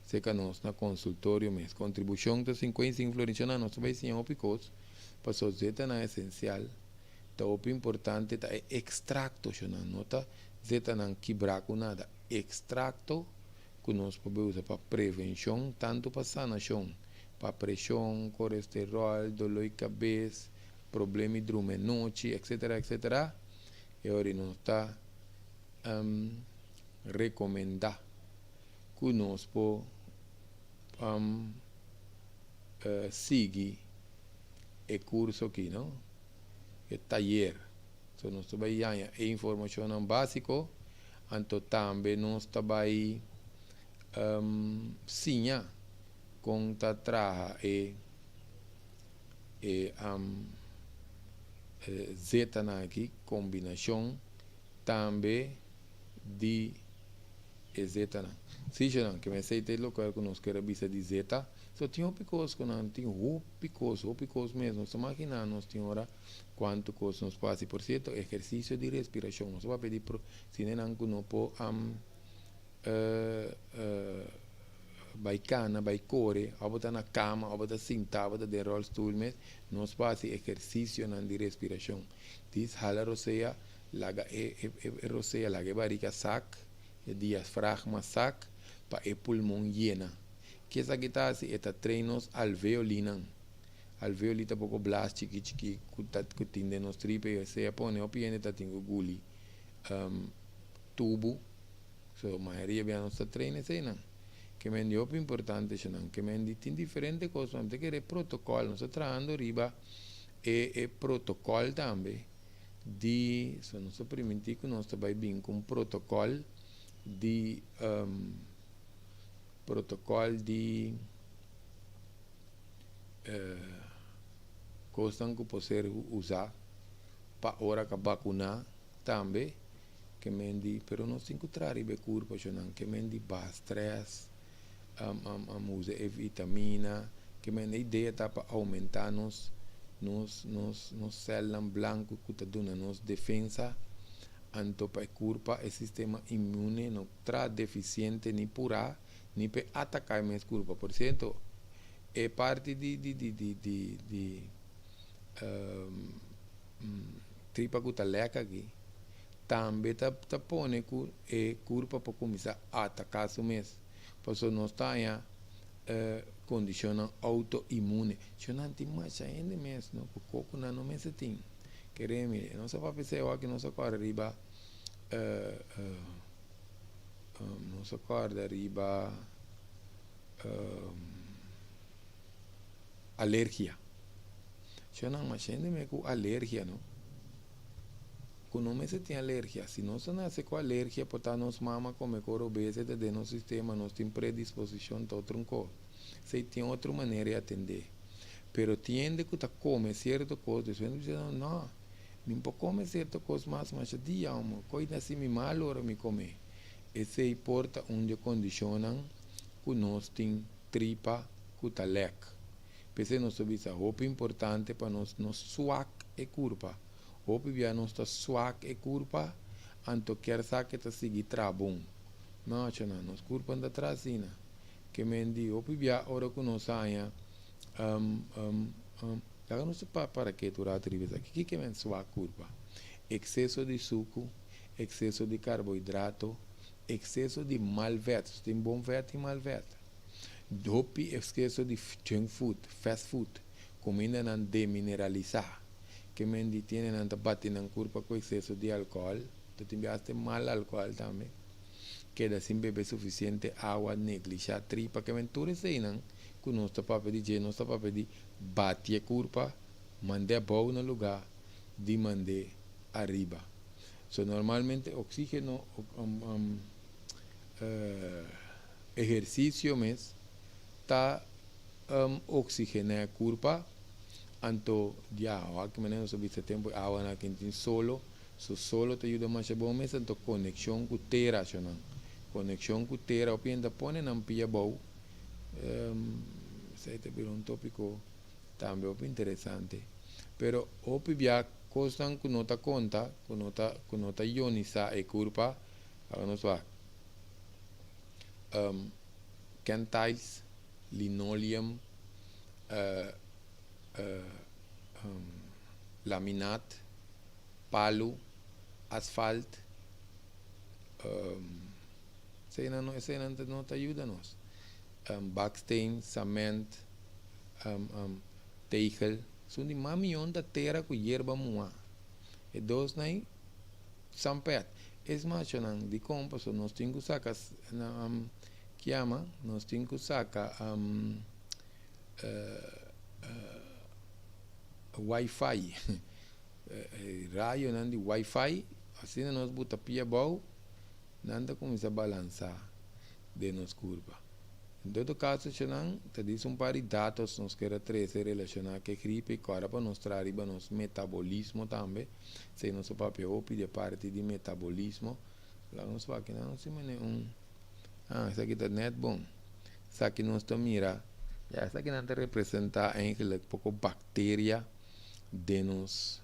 se que nós na consultório mês contribuição de 55 florins nós vai ensinar picos para sociedade na essencial. O importante é extracto, não está zeta não quebrar com nada. Extracto que nós podemos usar para prevenção, tanto para sanação, para pressão, colesterol, dor de cabeça, problema de dormir noite, etc, etc. E agora nós está recomendar que nós podemos seguir o curso aqui, não? O taller. So, nós trabalhamos em informação básica, então também nós trabalhamos sim, com trabalhar zeta aqui, combinação também de zeta. Se não, que me sei ter local que nós queremos visa de zeta, só tinha picos que não tinha picos mesmo. Nós imaginamos nós tinha hora quanto coisa nos passa. Por certo, exercício de respiração. Nós vamos pedir para se não que não pode vai cana, vai correr, ou botar na cama, ou botar sentado, ou botar de rollstool, mas nós passa exercício de respiração. Diz hala roceia, laga roceia, laga barriga sac, diafragma sac, para o pulmão llena. Que essa aqui está assim, é treinos alveolina. Alveolita pouco blast, que tem de nos tripe, se põe o piene, tá tem guli, tubo, so maioria bem nos treina, sei não. Que me dio importante, que me tem diferentes coisas, não tem que protocolo, nós trabalhando riba e protocolo também de, so nós permitir que nós trabalhamos bem com protocolo de coisas que pode ser usar para hora que vacunar também, que me di, pero nós temos que trazer bem curva, que me di stress, usa vitamina, que me di ideia tá para aumentar nos células brancas que está dando nos defesa, anto para curva o sistema imune não traz deficiente nem pura, nem para atacar mais curva, por certo, é parte de tripa que está leca aqui, também tá põe que curva para começar a atacar isso mesmo. Por isso nós estamos condição autoimune. Se não tem mais ainda mesmo, não, porque coco não mesmo tem. Queremos, não só para pensar que nós agora arriba, nós agora arriba alergia. Se não mais ainda mesmo com alergia, não. Quando não se tem alergia, se não se nasce com alergia, portanto, nós mama come coro obesa de nosso sistema, nós temos predisposição a outro corpo. Você tem outra maneira de atender. Pero tiende que tá come certa coisa, você não diz, não, não pode comer certa coisa mais dia, amo, coisa assim, me mal hora me comer. Esse importa onde condicionam que nós tem tripa que tá lec. Pensei nós sobre isso, roupa importante para nós suak e curva. Roupa via nós tá suak e curva, anto quer saber que tá seguir trabom. Não, chana, nós curva anda trasina. Que mendi, roupa via hora que nós saia, lá não sei para que tu atribuis aqui, que é sua curva? Excesso de suco, excesso de carboidrato, excesso de malvetos, tem bom veto e malveto. Dopi excesso de junk food, fast food, comida não demineralizar, que mendi tiene não bate na curva com excesso de álcool, tu te mal álcool também, queda sem beber suficiente água, negligenciar tripa, que mentura sei não, que nós está para pedir, nós está para pedir, bate a curva, mande a boa no lugar, de mande arriba. So, normalmente oxígeno, exercício mesmo, está oxigenar a curva, anto de água, que menos sobre esse tempo, água na que tem solo, solo te ajuda mais a bom mesmo, anto conexão com terra, conexão com terra, o pienta põe na pia bom, se te vir um tópico também interessante, pero o pibia costan que nota conta, que nota ioniza a curva, agora só cantais, linoleum, laminat, palo, asfalto, essa não te ajuda nós. Backstain, cimento, tegel, são de mamion da terra com hierba moa. E dois nem são pet. Es mais de compra, nós temos que sacar que ama, nós temos que sacar Wi-Fi, raio não de Wi-Fi, assim nós bota pia bom, nada começa a balançar de nos curva. Em todo caso, te diz par de dados nós queremos trazer relacionar que gripe e para mostrar arriba nosso metabolismo também, se nosso papel de parte de metabolismo, lá nós vai que não se mene isso aqui está net bom, isso aqui nós está mira, já isso aqui não te representa ainda pouco bactéria de nos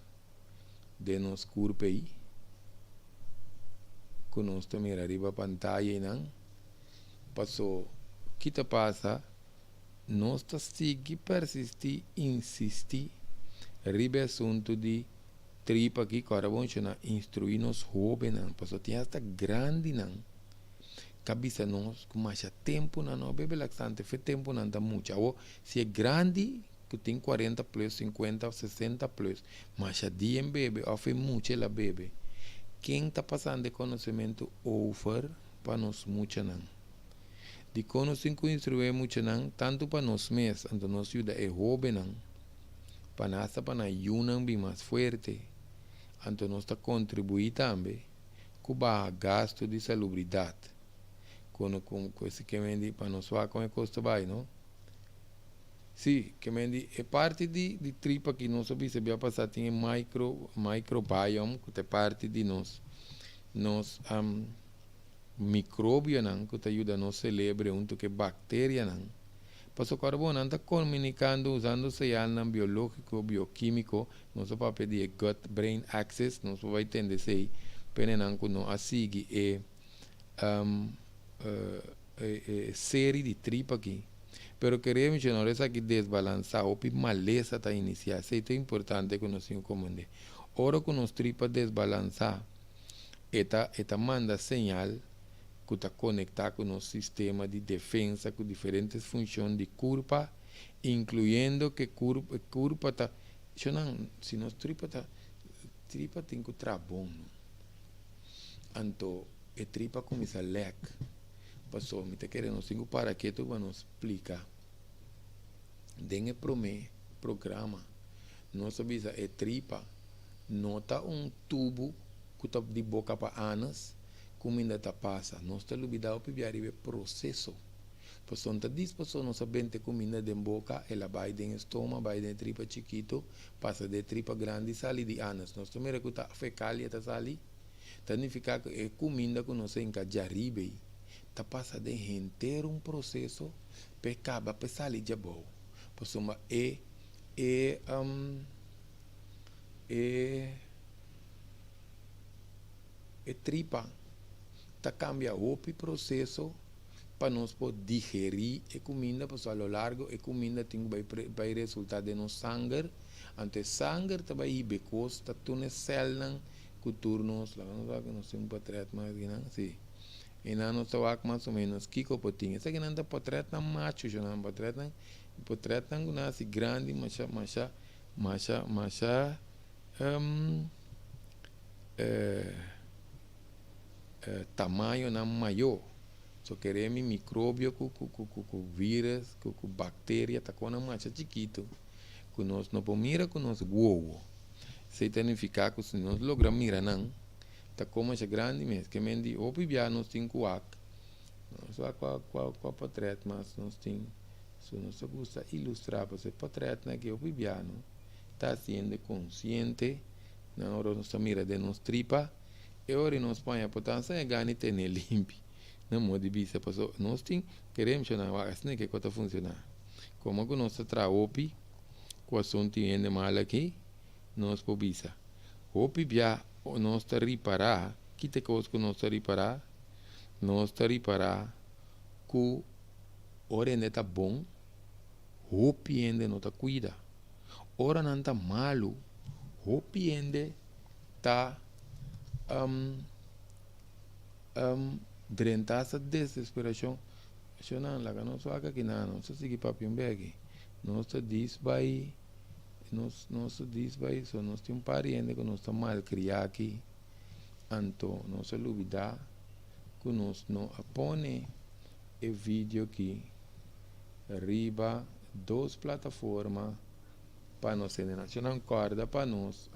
corpo aí, que nós está mira arriba pantalla e não, passou que te passa, nós seguimos persistir, insistir, ribe assunto de tripa aqui, agora vamos instruir nos jovens, porque tem esta grande, cabeça nós, com mais tempo, não bebe laxante, faz tempo, não dá muito. Ou, se é grande, que tem 40 plus, 50, 60 plus, mas a dia bebe, ou faz muito, ela bebe. Quem está passando de conhecimento over, para nós muito, não. De conhecimento instruir muito, não, tanto para nós mesmos, então nos ajuda a jovem, não, para nós, para na unam bem mais forte, então nós está contribuir também, com o gasto de salubridade. Com esse que me diz para nós como é que custa vai, não? Sim, que me diz, é parte de tripa que nós sabia passar, tem microbiome, que é parte de nós micróbio, não, que ajuda a nós cérebro, junto que bactéria, não. Passou carbono, não está comunicando, usando señal biológico, bioquímico, nós vamos pedir gut-brain access, nós vamos entender se penenang que não assige série de tripa aqui. Pero queremos que não essa aqui desbalançar, ou maleza está iniciar. Isso é importante que nós comande. Ora que nós tripa desbalançar, esta manda señal que está conectada com o nosso sistema de defesa, com diferentes funções de curva, incluindo que curva está. Se nós tripa tem que estar bom. Então, a tripa começa a ler. Passou, me querendo nós temos para que tu nos explicar. Dengue programa. Nós sabemos a tripa nota tubo que está de boca para anos, como ainda está passa. Nós estamos olvidando o processo. Pessoa tá disposto não sabendo comida de boca, ela vai de estômago, vai de tripa chiquito, passa de tripa grande, sali de anos. Nós também recuta fecalia tá sali. Significa que é comida que nós encaixaribe, tá passa de inteiro processo, pecaba, pesali de boa. Pessoa é tripa, tá cambia o processo para nós poder digerir a comida, porque ao largo a comida tem vai resultar de no sangue, ante sangue também ir becos, tá tudo células que turnos, lá não vai que nós temos portrait mais que não, sim. E não nós temos mais ou menos kiko potinho, essa que não tá portrait não macho, já não portrait não nasce grande, mas tamanho não maior. So queremos micróbio com vírus, com bactéria, tá com uma mancha chiquito. Que nós não podemos mirar com nós uou. Isso significa que se nós logramos mirar não, tá com mancha grande mesmo. Que mendi, ou bibia nós tem cuac. Nós só com a portrait, mas nós tem, se nós gosta ilustrar para ser portrait, né, que o bibiano está sendo consciente, na hora nós mira de nós tripa, e hora nós põe a potência e ganha ter limpo. Não modo de bisa, nós queremos chamar assim que está funcionar. Como que nós traopi, com a som tiende mal aqui, nós po bisa. Opi bia nós ta reparar, que te coisa que nós ta reparar, que ora não está bom, opi ainda não está cuida. Ora não está malo, opi ainda está durante essa desesperação, não lá que nós faz aqui não, nós sigue papi um bege, nós diz vai, nós diz vai, só nós temos parente que nós está mal criado aqui, então nós duvida que nós não apone o vídeo aqui, arriba 2 plataformas para nós ser nacional corda para nós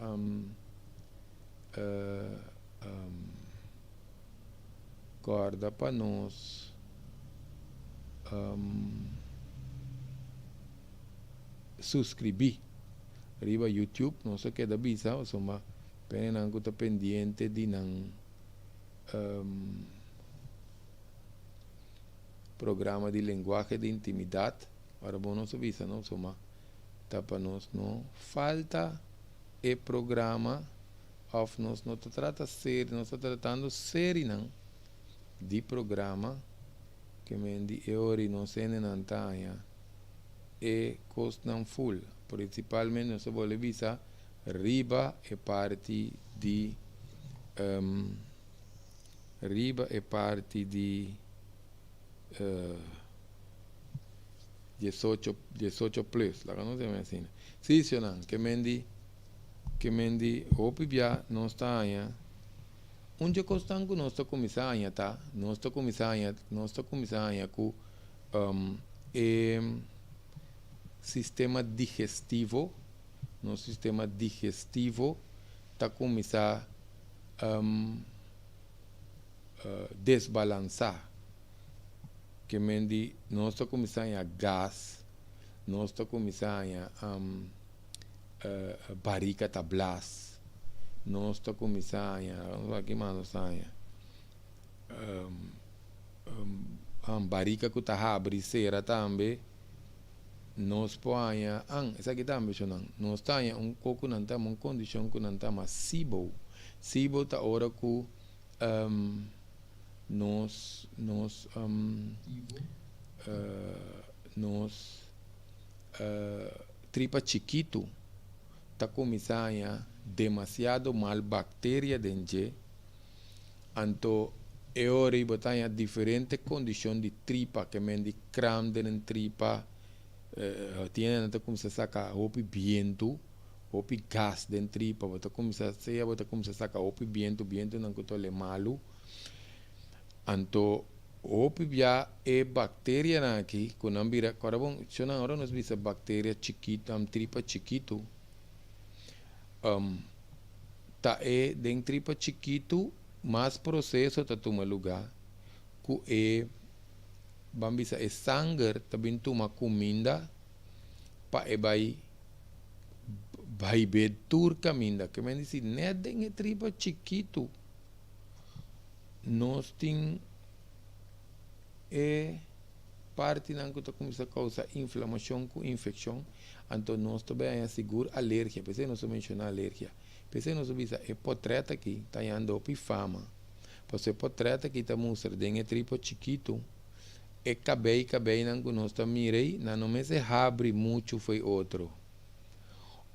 corda para nós subscrever arriba YouTube, não sei que da bisa, soma pena que está pendiente de não programa de linguagem de intimidade, agora bom não se visa, não soma tá para nós não falta e programa of nós não trata série, nós está tratando série não de programa que mendi ori não se nantanha e custam full, principalmente nós vamos visa riba e parte de riba e parte de 18 plus, la não se me ensina. Sim, senhor, que mendi, o pibia não está aí. Onde costan que nós está começando, tá? Nós está começando com sistema digestivo. Nosso sistema digestivo está começando desbalançar. Que mendi, nós está começando a gás, nós está começando a barriga tablas, nós está começando aqui mais está barriga que está abre cera também, nós põe essa aqui também nós está coco não tá uma condição que não está mais sibo tá hora que nos tripa chiquito está começando demasiado mal bactéria dentro, então é hora de botar diferentes condições de tripa que me de cram dentro tripa tiene que começar a sacar o viento o gás dentro tripa bota começar a sacar o viento não que tole malo. Então, o pibia é bactéria aqui, que não vira, agora bom, se não agora nós visa bactéria chiquita, tripa chiquito, tá dentro tripa chiquito, mais processo tá toma lugar, que bambisa e sangue também toma comida para e vai betur caminda que me diz nada em tripa chiquito nós tem parte não que começa a causar inflamação com infecção então nós também assegura alergia pensei nós mencionar alergia pensei nós bisa é potreta aqui tá indo para fama você potreta aqui tá mostra de tripa chiquito e cabei não que nós tá mirei não me se abre muito foi outro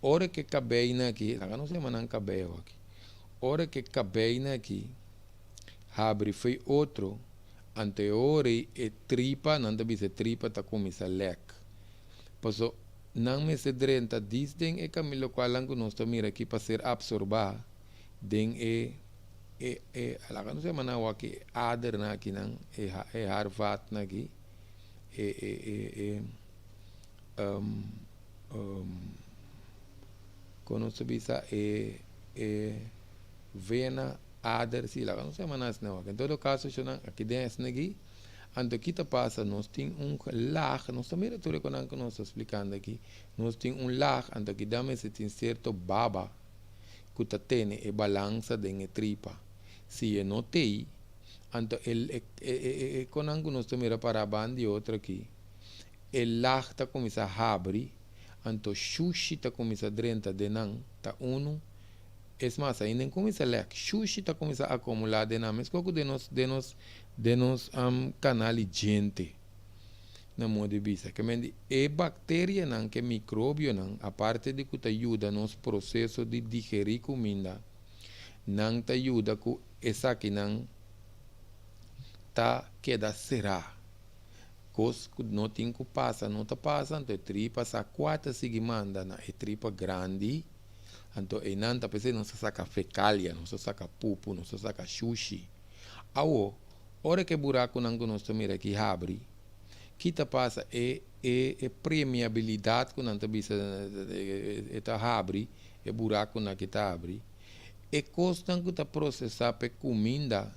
hora que cabei aqui não sei mas não cabei aqui hora que cabei aqui abre foi outro anteriore e tripa não deve ser tripa tá começa lec passo não me se drenta disden e camilo qual que nós tá mira aqui para ser absorbar den lá não sei mas não aqui ader na aqui não harvat na aqui quando se bisa vena ader sim lá não sei mas não em todo caso aqui dentro aqui ando aqui tá passa nós tem lag nós também tudo quando nós estamos explicando aqui nós tem lag ando aqui dá se tem certo baba que tá tendo e balança de tripa se não tem ando quando nós estamos para bandi outro aqui lag tá começa a abrir ando sushi tá começa a drenta de não tá mais ainda começa a ler sushi tá começa a acumular de não mas qual de nos canal gente na modo de vista que me é bactéria não que micróbio não a parte de que te ajuda nos processo de digerir comida não te ajuda com essa que não tá queda será cos que não tem que passa não tá passando tripa sa quatro manda na tripa grande então e não tá pensando não se saca fecália não se saca pupo não se saca sushi ao hora que buraco não nós estamos aqui abre que tá passa permeabilidade que não tá bisa tá abre buraco na que tá abre custa que tá processar para comida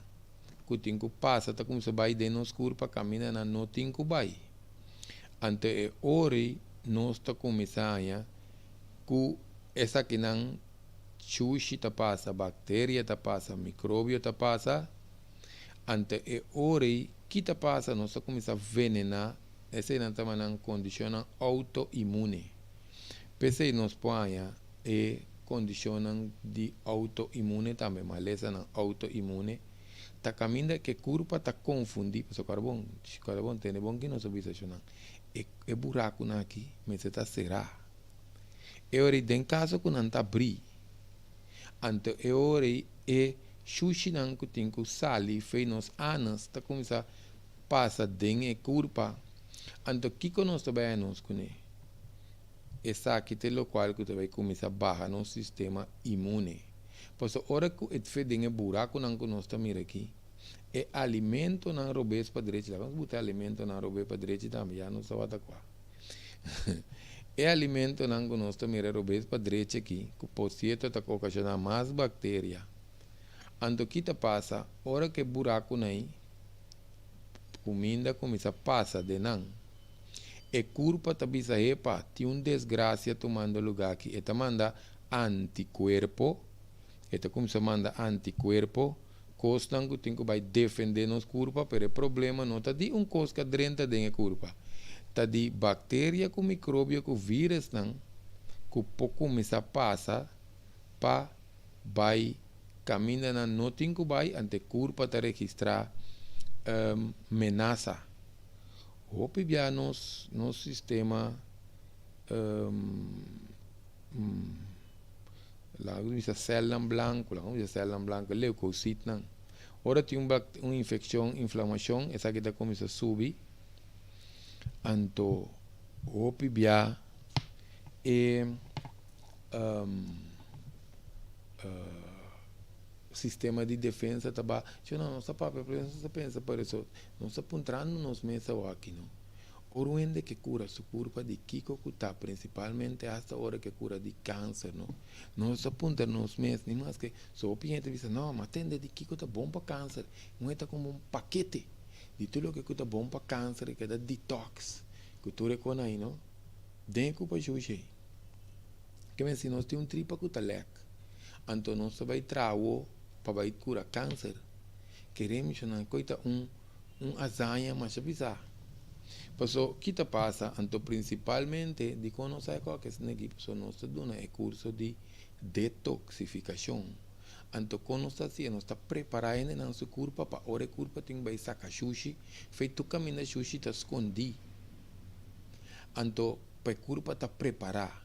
que tem que passa tá como se vai de nos corpo caminha na não tem que vai ante hora nós tá começando com essa que não sushi tá passa bactéria tá passa micróbio tá passa ante hora que tá passa nós começa a venenar esse não tá manang condiciona autoimune pensei nós põe condicionam de autoimune também maleza não autoimune tá caminho que curva tá confundir o carbon tem bom que não se bisa buraco na aqui mas se tá será hora em caso que não tá abrir ante hora sushi não que tem que sali fez nos anos tá começa passa dentro curva ante que nós também nós conhe essa aqui tem o qual que vai começar a barrar no sistema imune pois a hora que it fez dentro buraco não que nós estamos aqui alimento não robês para direita vamos botar alimento não robês para direita também já não sabe até qual alimento não que nós estamos robês para direita aqui que por certo tá ocasionando mais bactéria ando que tá passa hora que buraco não comida começa a passar de não curva tá bisa tem desgraça tomando lugar aqui manda anticuerpo começa a mandar anticuerpo costan que tem que vai defender nos curva pero o problema não tá de cosca dentro da curva tá de bactéria com micróbio com vírus não que pouco começa a passar para vai caminha não tem que vai ante curva tá registrar ameaça hope já nos sistema lá usa célula branca leucocito não ora tem uma infecção inflamação essa que tá começa a subir anto hope já sistema de defesa tá não está para você pensa por isso não está apontando nos mesa aqui não Oruende que cura su curva de Kiko Kuta, principalmente hasta ahora que cura de cáncer, ¿no? No se apunta nos meses, ni más que su opinión dice, no, mas atende de Kiko está bom para cáncer, no está como un paquete. de tudo que é bom para câncer, que é detox, que tu reconhece, não? Dentro para juiz. Que me se nós temos tripa que tá lec, então nós vai trago para vai curar câncer. Queremos não coita azanha mas bizarra. Passo que te passa, então principalmente de conocer qual que é esse equipe, só nós dando é curso de detoxificação. Então quando nós assim, nós está preparando nosso corpo para hora corpo tem vai sacar sushi, feito caminho sushi tá escondi. Então para o corpo está preparar.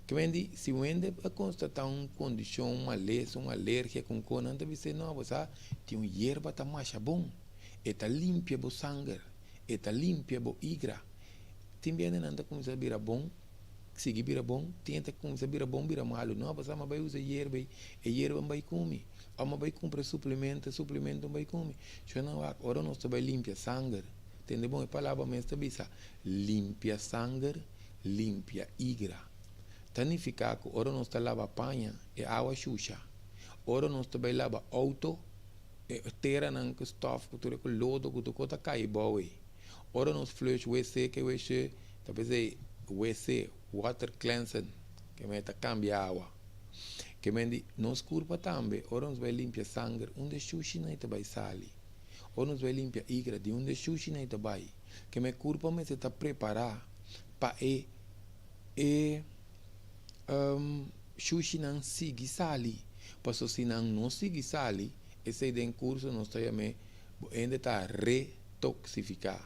Que vende, se vende a constatar uma condição, uma lesão, uma alergia com cona, então você não, você tem uma erva tá mais bom, está limpia o sangue, está limpia o igra. Também não começa a virar bom, seguir virar bom, tenta começar a virar bom, virar malo, não, você vai usar erva, e erva vai comer, ou vai comprar suplemento vai comer. Já não, agora nós vai limpar sangue, entende bom? A palavra mesmo está limpia sangue, limpia igra. Significa que ora nós está lava panha e água xuxa. Ora nós também lava auto e terra não que stuff que tu com lodo que tu cota cai boa. Ora nós flush WC que WC talvez é WC water cleansing que meta cambia água. Que mendi nós curva também. Ora nós vai limpar sangue onde xuxa não está vai sali. Ora nós vai limpar igra de onde xuxa não está vai. Que me curva me está preparar para sushi não sigue sali, porque se não sigue sali, esse é um curso nós também ainda está retoxificar,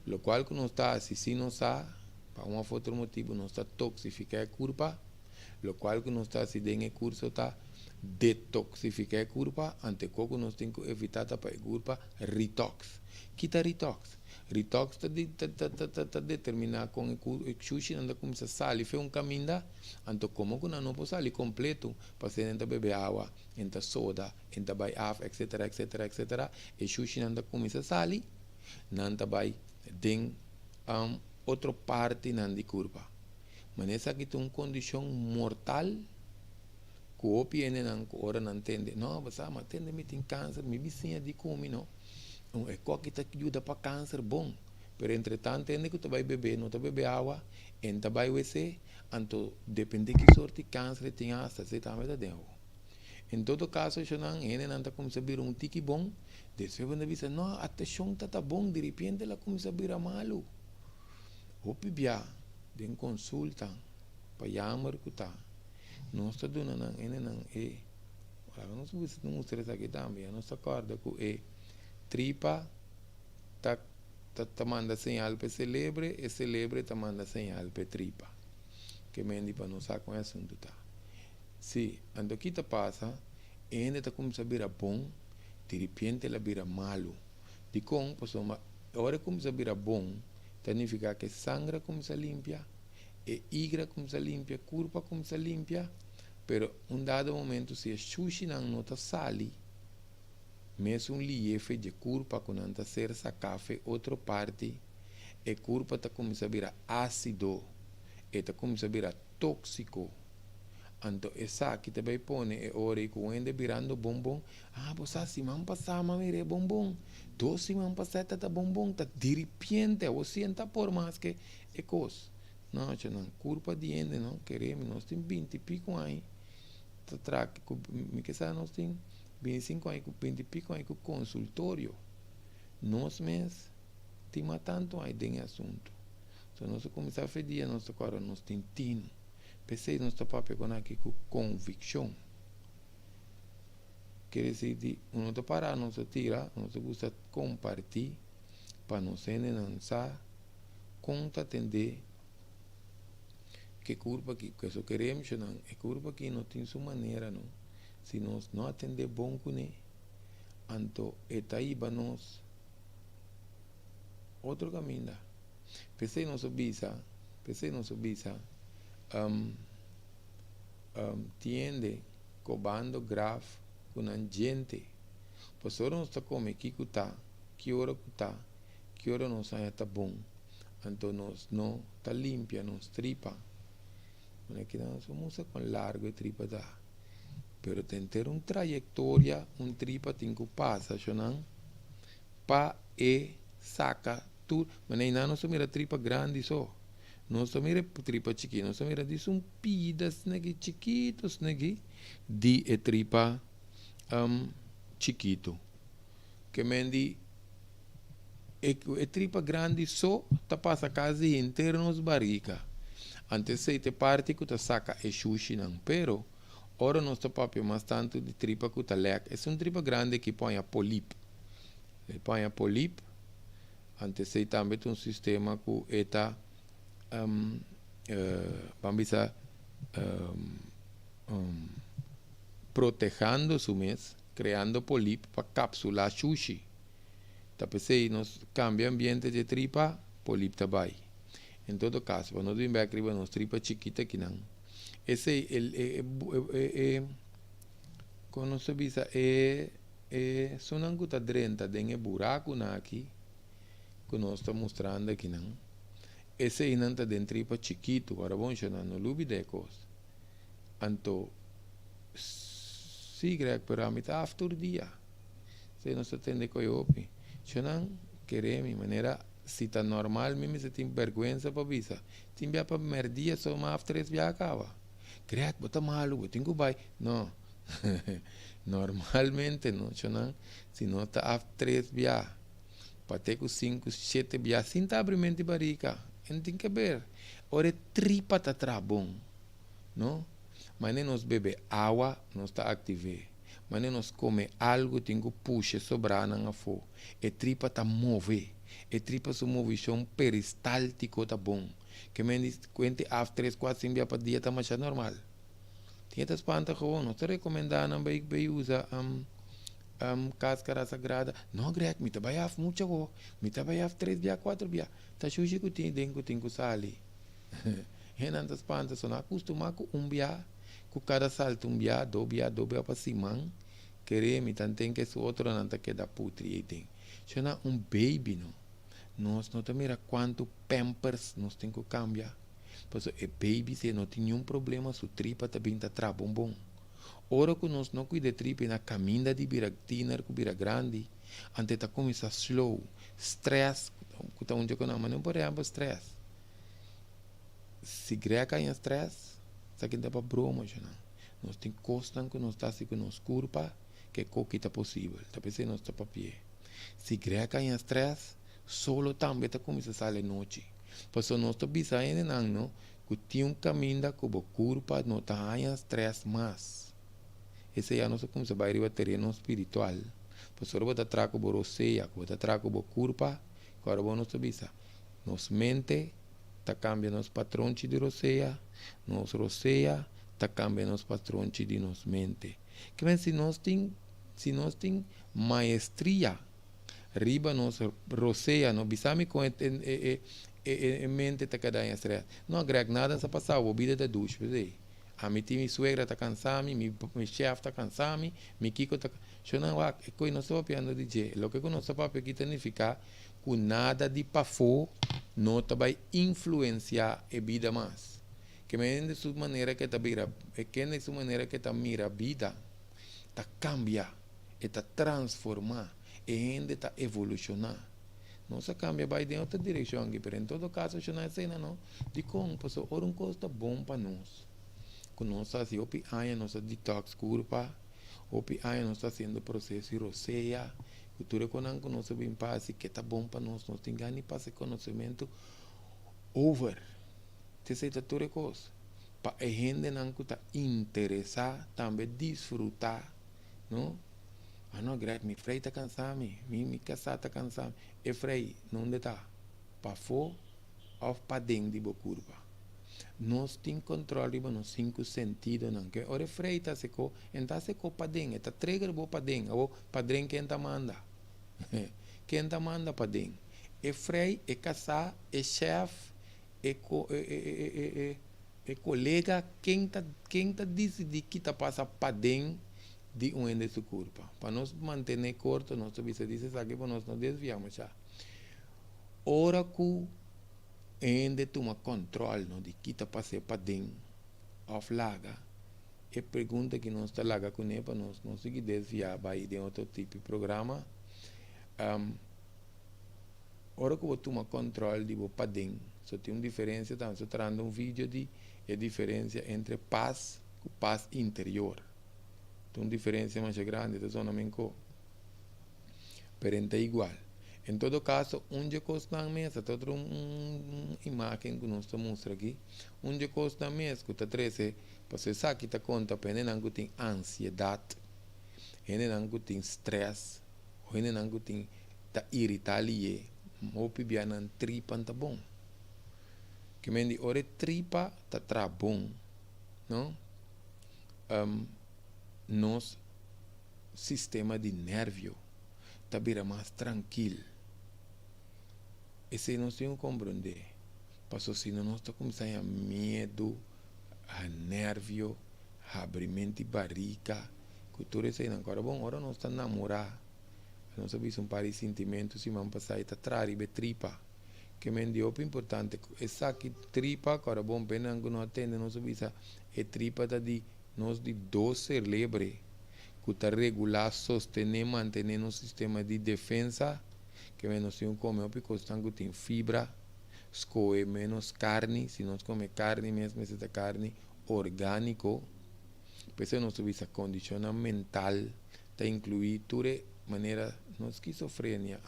o qual que nós está se não está, para um outro motivo nós está toxificar a curva, o qual que nós está se tem curso está detoxificar a curva, ante que nós temos que evitar para a curva retox, quita retox. Retox está determinado com o sushi não começa a sair, fez caminho, então como que não pode sair completo, para você não beber água, entra soda, entra vai af, etc. E sushi não começa a sair, não vai tem outra parte não de curva. Mas essa aqui tem uma condição mortal, que o piene não ora não entende, não, você mas entende me tem câncer, me vizinha de comer não. É coisa que te ajuda para câncer bom. Pero entretanto, ainda que tu vai beber, não tu bebe água, ainda vai UC, então depende de que sorte de câncer tem hasta se também da dentro. Em todo caso, eu não ainda começa a vir um tique bom, depois quando diz, não, até chão tá bom, de repente ela começa a vir malo. O pibia, de consulta, para chamar que tá. Nós está dando ainda não é. Olha, nós vamos mostrar isso aqui também, nós acorda com tripa tá manda señal para celebre e celebre tá manda señal para tripa que mendi para não saber com esse assunto tá se ando aqui tá passa ainda tá começa a virar bom de repente ela vira malo de com pessoa agora começa a virar bom significa que sangue começa a limpar e igra começa a limpar curva começa a limpar pero dado momento se a sushi não tá sali mesmo um liefe de curva quando anda ser essa café outra parte e curva tá começa a virar ácido e tá começa a virar tóxico então essa que também põe é hora que quando virando bombom você assim man passar mas é bombom doce man passar tá bombom tá de repente você senta por mais que é coisa não curva de ende não queremos nós tem 20 e pico aí tá traque me que sabe nós tem 25 anos, 20 e pico anos com consultório. Nós mesmos temos tanto aí dentro do assunto. Então, nós começamos a fazer nossa cara, nós tentamos. Pensei que nós estamos pegando aqui com convicção. Quer dizer, não está parado, não se tira, não se gusta compartilhar, para não ser lançar, conta atender que curva aqui, que só queremos, não, é curva aqui não tem sua maneira, não. Se nós não atender bom com ele, então aí para nós outro caminho. Pensei não subisa, tiende cobando grave com a gente. Por isso nós está como que hora não sai tá bom. Então nós não está limpia, nós tripa. Não é que nós vamos com largo e tripa da. Pero tem ter uma trajetória, tripa tem que passar, não? Para e saca tudo. Mas nem não se mira tripa grande só. Não se mira tripa chiquita, não se mira disso um pidas negi chiquitos negi de tripa chiquito. Que mendi tripa grande só ta passa quase inteira nos barriga. Antes se te parte que ta saca e sushi não, pero ora nós ta papel mais tanto de tripa que ta lec. É um tripa grande que põe a polip. Põe a polip. Antes se também tem um sistema que eta vamos a protegendo su mes, creando polip para cápsula sushi. Tapos nos cambia ambiente de tripa, polip tabai. Em todo caso, para nós vir aqui, nos tripa chiquita que não. Esse quando se visa sonanguta drenta dengue buraco na aqui, que nós está mostrando aqui não. Esse aí não está dentro tripa chiquito, agora vamos chamar no lubi de coisa. Então, se greg paramita after dia, se não se atende com o opi, chamam queremos maneira se está normal, mesmo se tem vergonha para visa, tem via para merdia só uma after 3 via acaba. Greg, bota malu, tem que vai, não. Normalmente não, chamam se não está after 3 via, para ter com 5, 7 via, sem tá abrindo barriga. Tem que ver. Ora, tripa está bom, não? Mas nem nos bebe água, não está ativado. Mas nem nos come algo, tem que puxar sobrar na fogo. E tripa está move. E tripa se move, é um peristáltico tá bom. Que me diz, quente af 3, 4, 5 dias para dia tá mais normal. Tinha que espanta gewoon, não está recomendando que usa cáscara sagrada. Não, Greg, me trabalha muito go. Me trabalha 3 dias, 4 dias. Tá sujo que tem que sali. E não das pantas, só não acostuma com dia, com cada salto dia, 2 dia para cima. Querer me tem que o outro não tá que da putri e tem. Chama baby não. Nós não mira quanto pampers nós tem que cambiar. Por isso, baby se não tem nenhum problema, sua tripa também tá bom. Ora que nós não cuida de tripa na caminha de vira tiner, que vira grande, antes tá começa slow, stress, que tá onde eu não, mas não pode haver stress. Se greca em stress, isso aqui dá para broma, já não. Nós tem costas que nós tá assim que nos curva, que é tá possível, tá pensando nós tá para pé. Se greca em stress, solo também tá começa a sair noite. Por isso nós tá bisaindo não, que tem um caminho que o curva não tá em stress mais. Esse é nosso como se vai ir terreno espiritual. Por isso, eu trago o roseia, eu trago o curpa, agora vamos bisa. Nos mente, tá cambia nos patrões de roseia, nos roseia, tá cambia nos patrões de nos mente. Que vem se nós tem maestria, riba nos roseia, no bisami com mente tá cada em estresse. Não agrega nada essa passar, o vida da ducha, a minha suegra está cansada, meu chefe está cansado, meu Kiko está cansado. Eu não acho que nós estamos falando de dizer. O que nós estamos falando aqui significa que nada de pafo não vai influenciar a vida mais. Que é de sua maneira que está mira, que é de sua maneira que está mira a vida, está cambia, está transformar, e ainda está evolucionar. Não se cambia vai em outra direção aqui, mas em todo caso, eu não sei não. De como, pessoal, um custo bom para nós. Nós assim, opi aia nós detox curva, opi aia nós fazendo processo de roseia, cultura com nós bem passe que tá bom para nós tem ganho passe conhecimento over. Te sei tudo coisa. Para a gente não tá interessar, também desfrutar, não? Ah não, Greg, me frei tá cansado, me casar tá cansado, e frei não está, para fora ou para dentro de boa curva. Nós temos controle nos 5 sentidos, não? Que ora freita se co, então se co padem, eta trigger bo padem, ou padren quem tá manda, quem tá manda padem, e frei, e caçar, e chefe, e colega, quem tá decidir que tá passa padem de ende sua curva, para nós manter corto, nós se diz aqui para nós não desviamos já. Ora que ainda toma controle de que está passando para dentro of laga e pergunta que nós está laga com ele para nós não seguir desviar vai de outro tipo de programa Ora que eu tomo controle de padem, só tem uma diferença, então, estou trazendo um vídeo de a diferença entre paz e paz interior. Tem uma diferença mais grande, da zona menco. Perante é igual. Em todo caso, onde costa na mesa, tem outra imagem que nós mostra aqui. Onde costa na mesa, que está 13, para você saber que está conta, porque não tem ansiedade, não tem stress, não tem irritado, ou pibia não tripa, tá bom. Que me diz, ora tripa, tá bom, não? Nosso sistema de nervio está bem mais tranquilo. Esse nós temos que compreender. Porque se nós estamos começando a medo, a nervio, a abrimento de barriga, que tudo isso aí não é bom. Agora nós estamos namorar. Nós sabemos um par de sentimentos e vamos passar a atrás e tripa. Que me diz, o importante, essa que tripa, agora bom, pena que não atende, nós sabemos a tripa de nós de 12 cérebros. Que está regular, sostener, manter no sistema de defesa, que nós temos que comer, porque estamos tem fibra, escolhe menos carne, se nós comemos carne, mesmo essa carne orgânico, depois nós temos a condição mental, está incluir toda maneira, não esquizofrenia,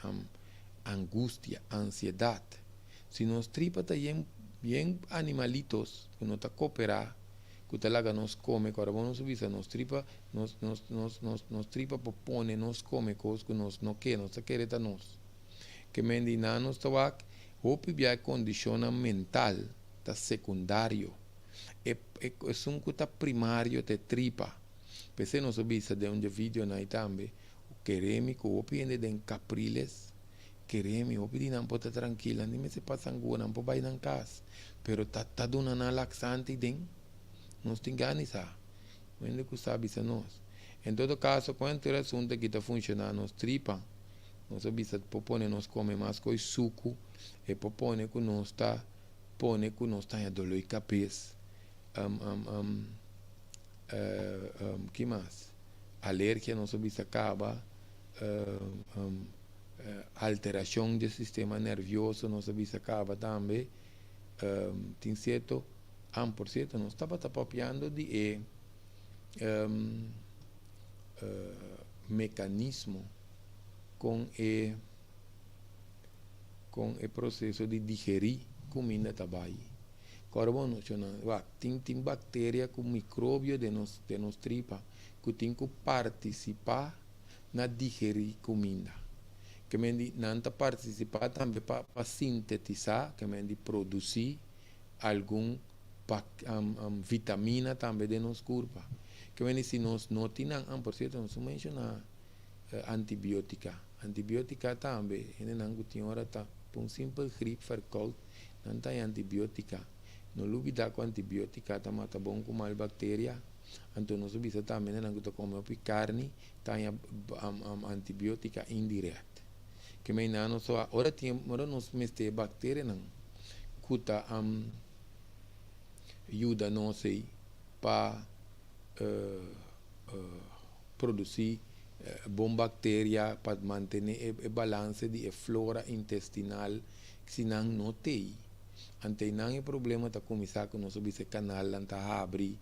angústia, ansiedade. Se nós tripa está bem animalitos, que não está cooperar, que está lá nos come, agora nós subimos nos tripa, nos tripa propõe, nos come coisas que nós não queremos, nós queremos nós. Que me diz, nós estamos aqui, a condição mental está secundário. É um que está primário de tripa. Pensei nós subimos de um vídeo aí também, queremos que o pende de capriles, queremos, o pende não pode estar tranquila, nem se passa angua, não pode ir na casa, pero está dando uma laxante dentro. Nós temos que analisar. Onde que sabe isso nós? Em todo caso, quando o assunto que está funcionando, nós tripa, nós sabemos que nós come mais com suco, e propõe que nós está, em dor de cabeça, que mais? Alergia, nós sabemos que acaba, alteração do sistema nervioso, nós sabemos que acaba também, tem certo. Por certo, nós estamos papiando de mecanismo com o processo de digerir comida também. Carbono, tem bactéria com micróbio de nos tripa que tem que participar na digerir comida. Que me diz, não participar também para sintetizar, que me diz, produzir algum vitamina também de nosso corpo. Que vem se nós não temos, por certo, nós mencionamos antibiótica. Antibiótica também, não tem hora tá um simples gripe verkoud, não tem antibiótica. Não duvida com antibiótica, tá mata bom com mal bactéria. Então nós bisa também não tem como carne, tem antibiótica indireta. Que vem não só ora nós meste bactéria não, cuta ajuda nós para produzir bom bactéria para manter o balanço de flora intestinal que se não tem. Ante não é problema tá começar com nós esse canal tá abrir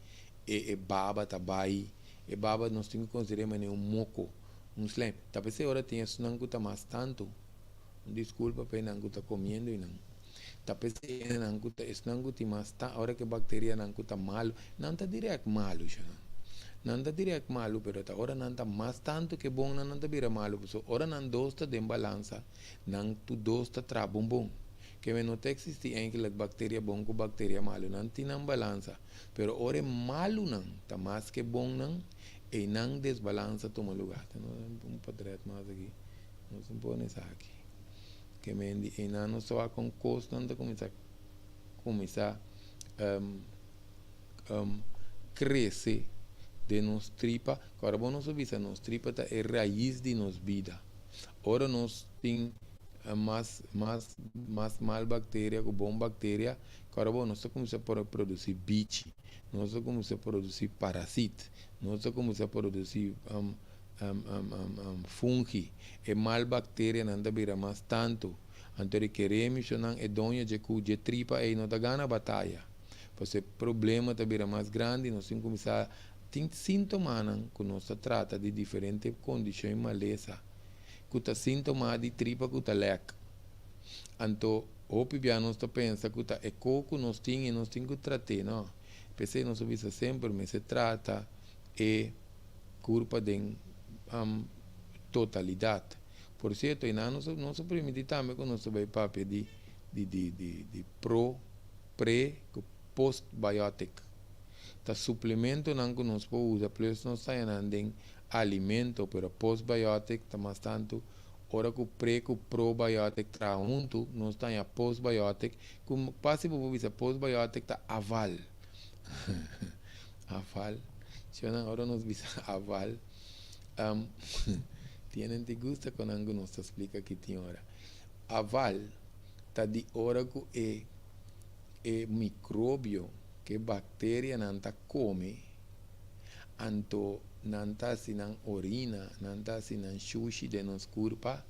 e baba tá vai e baba nós temos que considerar um moco slime. Tá pensei hora tem isso não tá mais tanto. Desculpa pena não tá comendo e não. Tapi não tem mais tá hora que bactéria não tá malo, não tá direto malo já. Não tá direto malo, pero tá hora não tá mais tanto que bom não tá vira malo, so hora não dosta de balança, não tu dosta tra bom. Que não existe aquela bactéria bom com bactéria malo, não tem não balança, pero hora malo não, tá mais que bom não e não desbalança toma lugar. Então padrete mais aqui. Nós não podemos aqui. Que me diz, não só com constante começar crescer de nos tripa, agora bom nós visa nos tripa é raiz de nos vida. Ora nós tem mais mal bactéria com bom bactéria, agora bom nós começa a produzir bicho, nós começa a produzir parasita, nós começa a produzir fungi, e mal bactéria não vira mais tanto. Então queremos que não é donha de cuja tripa aí não tá ganha batalha. Pois o problema também é mais grande, nós temos que começar tem sintomas que nós trata de diferentes condições maleza. Que tá sintoma de tripa que tá leque. Então, o piano nós pensa que é coco nós temos que tratar, não? Pensei nós visa sempre, mas se trata é culpa de totalidade. Por certo, e não se permite também que nós vai papel de pré, post-biotic. Tá suplemento não que nós podemos usar, plus nós está em alimento, pero post-biotic está mais tanto, ora que o pré que o probiotic tra junto, nós está em post-biotic, como passe por visa post-biotic está aval. Aval. Se agora nós visa aval, tienen te gusta quando algo nos explica que tem hora. Aval está de hora que é micróbio que bactéria nanta come, anto nanta sinan orina, nanta sinan sushi de nos corpo,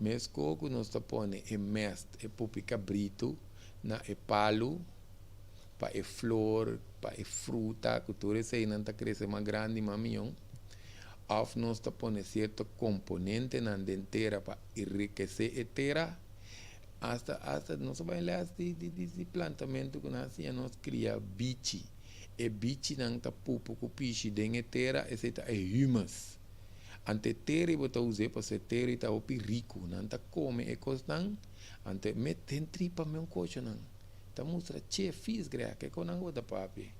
mas coco nos tapone é mest, é pupi cabrito, na é palo, pa é flor, pa é fruta, que tudo isso aí nanta cresce mais grande, mamião. Of nós tapone certo componente na dentera para enriquecer a terra, hasta nós vamos lá de plantamento que nós nós cria bichi, e bichi não tá pupo com piche dentro da terra, esse é humus. Ante terra bota usar para ser terra tá opi rico, não tá come e costan, ante meten tripa meu cocho não, tá mostra che fiz greca que não bota papi.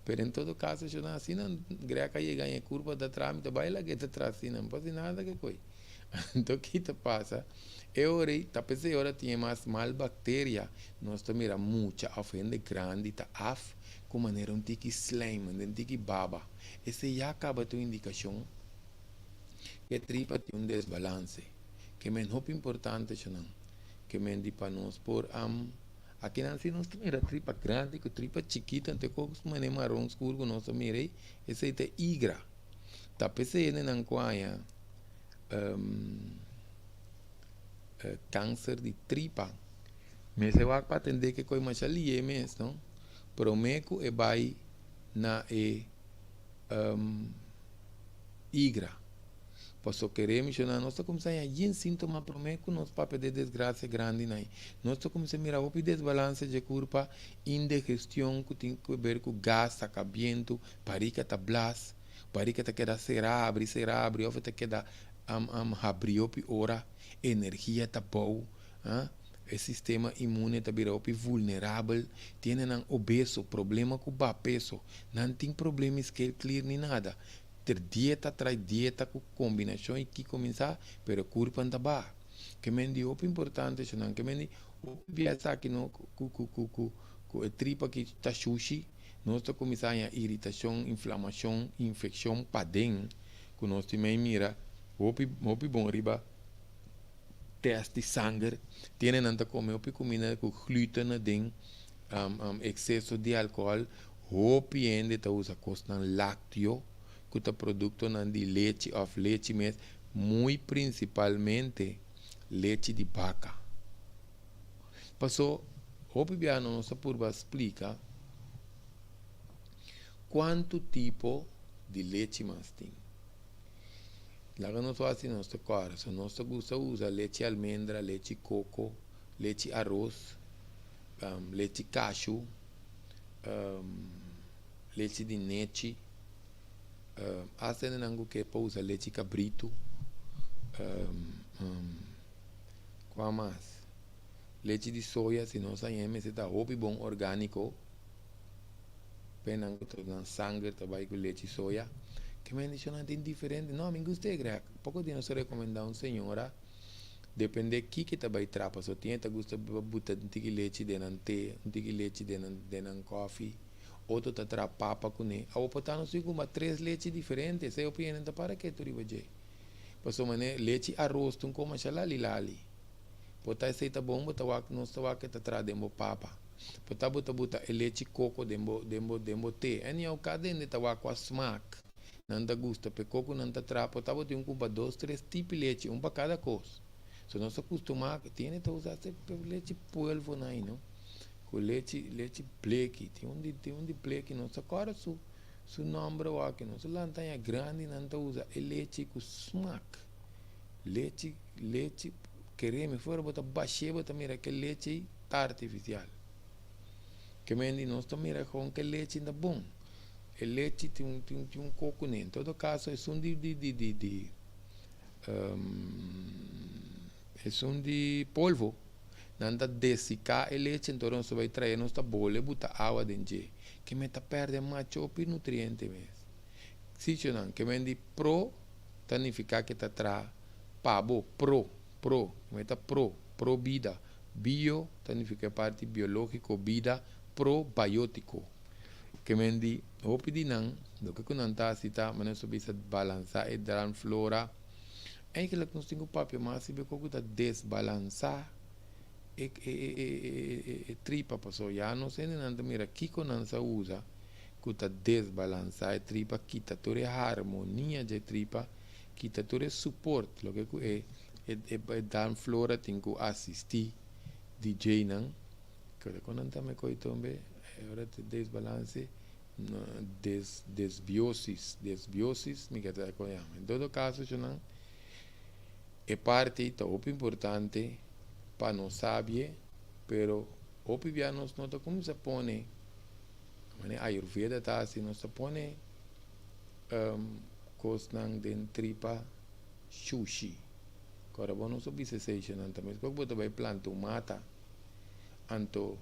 Pero em todo caso, se não assim, não greca chega em curva da trâmite, vai lá que te traz assim, não pode nada que coi. Então, o que te passa? Eu orei, talvez agora tinha mais mal bactéria, nós também muita, ofende grande, tá af, com maneira um tique slime, um tique baba. Esse já acaba a tua indicação que a tripa tem um desbalance, que é muito importante, que me diz para nós por aqui na cidade nós temos a tripa grande, que tripa chiquita, então como se maneira marrom escuro, nós mirei, esse é igra. Talvez ele não conheça câncer de tripa, mas eu acho para entender que coisa mais ali é mesmo, não? Promeco e vai na igra. Pois só queremos mencionar, nós começamos a ir sintoma promeco, nós papel de desgraça grande aí. Nós começamos a mirar o desbalance de corpo, indigestão que tem que ver com gás, acabamento, parica tá blas, parica tá queda cerebro, ou tá queda abriu hora, energia tá boa, o sistema imune tá virou vulnerável, tem obeso, problema com o peso, não tem problema clear nem nada. Ter dieta traz dieta com combinação e que começar, pero o corpo anda bem. Que me diz o importante, que me diz o viajar aqui no com a tripa que está sushi, nós está começando a irritação, inflamação, infecção para dentro, que nós também mira, o bom riba, teste de sangue, tem nanta comer comida com glúten dentro, excesso de álcool, o ainda está usa costa lácteo, que produto de leite ou leite mesmo, muito principalmente leite de vaca. Passou, o piano nossa curva explica quanto tipo de leite mais tem. Lá que nós fazemos nossa cara, se nós usa leite de almendra, leite de coco, leite de arroz, leite de cashew, leite de nete, hasta en algo que usa leche cabrito, qual mais? Leite de soja, se não sai se está bom orgânico, pena que sangue trabalha com leite de soja, que me diz não tem diferente, não, me gusta greca, pouco de nós recomendar uma senhora, depende de que trabalha trapa, só tinha que gusta botar um tique leite de nante, um tique leite de nan coffee, outro tá tra papa com ele. A botar não sei como 3 leite diferentes. Se eu penso para que tu ribaje. Passou mané leite arroz tu como chalali lali. Botar esse tá bom, botar wak não está wak tá tra dembo papa. Botar leite coco dembo te. Ani ao cadê tá wak com smack. Não dá gosto, pe coco não tá tra. Botar um cuba 2, 3 tipos de leite, para cada coisa. Se nós acostumamos, tem que usar leite polvo aí, não? Com leite bleque, tem um de bleque, não? Agora su nome o aqui, não? Se lantanha grande, não te usa é leite com smack. Leite, queremos, fora botar baixê, botar mira que leite tá artificial. Que mendi nós também mira com que leite ainda bom. O leite tem um coco em todo caso é um é um de polvo. Nanda desicar o leite, então nós vai trazer nossa bola e botar água dentro. Que me tá perdendo mais chope nutriente mesmo. Se não, que me pro, significa que tá tra pabo, pro, que me tá pro vida. Bio, significa parte biológico, vida, probiótico. Que me di, hopi di nang, do que não tá cita, mas nós subimos balançar e dar flora. É que nós temos papel, mas se bem que tá desbalançar tripa, passou já não sei nada, mira, que não se usa, que tá desbalançar a tripa, quita toda a harmonia de tripa, quita todo o suporte, lo que é dar flora, tem que assistir DJ não, que quando tá me coi também, agora te desbalance, desbiosis, me quer dizer com em todo caso, já não, é parte muito importante para não saber, pero hopi já nós nota como se põe, a Ayurveda tá assim, nós se põe cosnan de tripa sushi. Agora bom nós observa se não também, porque você vai plantar mata, anto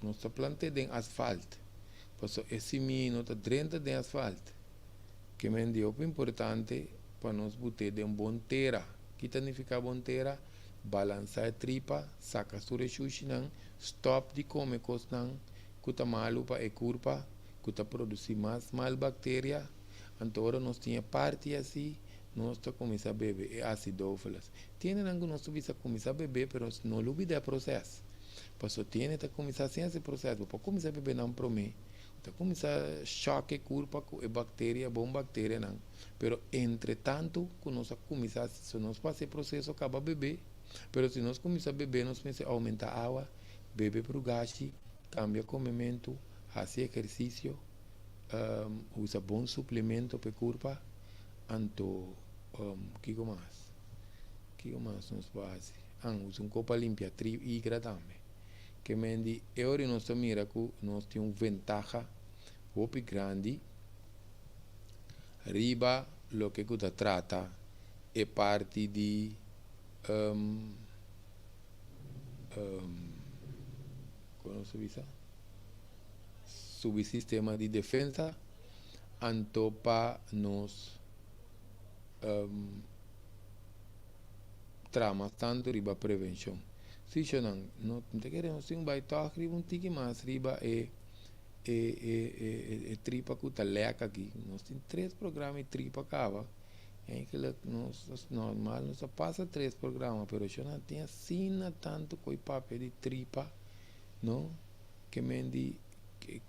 nós se planta de asfalto, porque esse mino está dentro de asfalto, que me dio importante para nós botar de bom terra, que significa bom terra, balançar a tripa, saca sua sushi não, stop de comer coisas não, cuta malu para a curva, cuta produzir mais mal bactéria, então agora nós tinha parte assim, nós está começar a beber acidófilas. Tem algo nós precisa começar a beber, mas não olvida o processo. Porque tem que começar sem esse processo, para começar a beber não promete. Então começar a choque curva com a bactéria, bom bactéria não. Pero entretanto, quando nós começar, se nós passar esse processo, acaba beber. Pero se nós começar a beber, nós começamos a aumentar a água, beber para o gasto, cambia comimento, fazer exercício, usa bom suplemento para a curva, então, que mais? Que mais nós fazemos? Usa um copo limpa, tri e também. Que me diz, agora nós mira que nós temos ventaja, muito grande, riba, lo que você trata, é parte de como se diz? Subsistema de defesa, anto para nos tramas tanto riba prevenção. Se não te queremos ter baita riba tiki mais riba tripa que tá leca aqui. Nós temos 3 programas de tripa cava. É que nós normal nós passa 3 programas, pero eu não tinha assina tanto com o papel de tripa, não? Que me di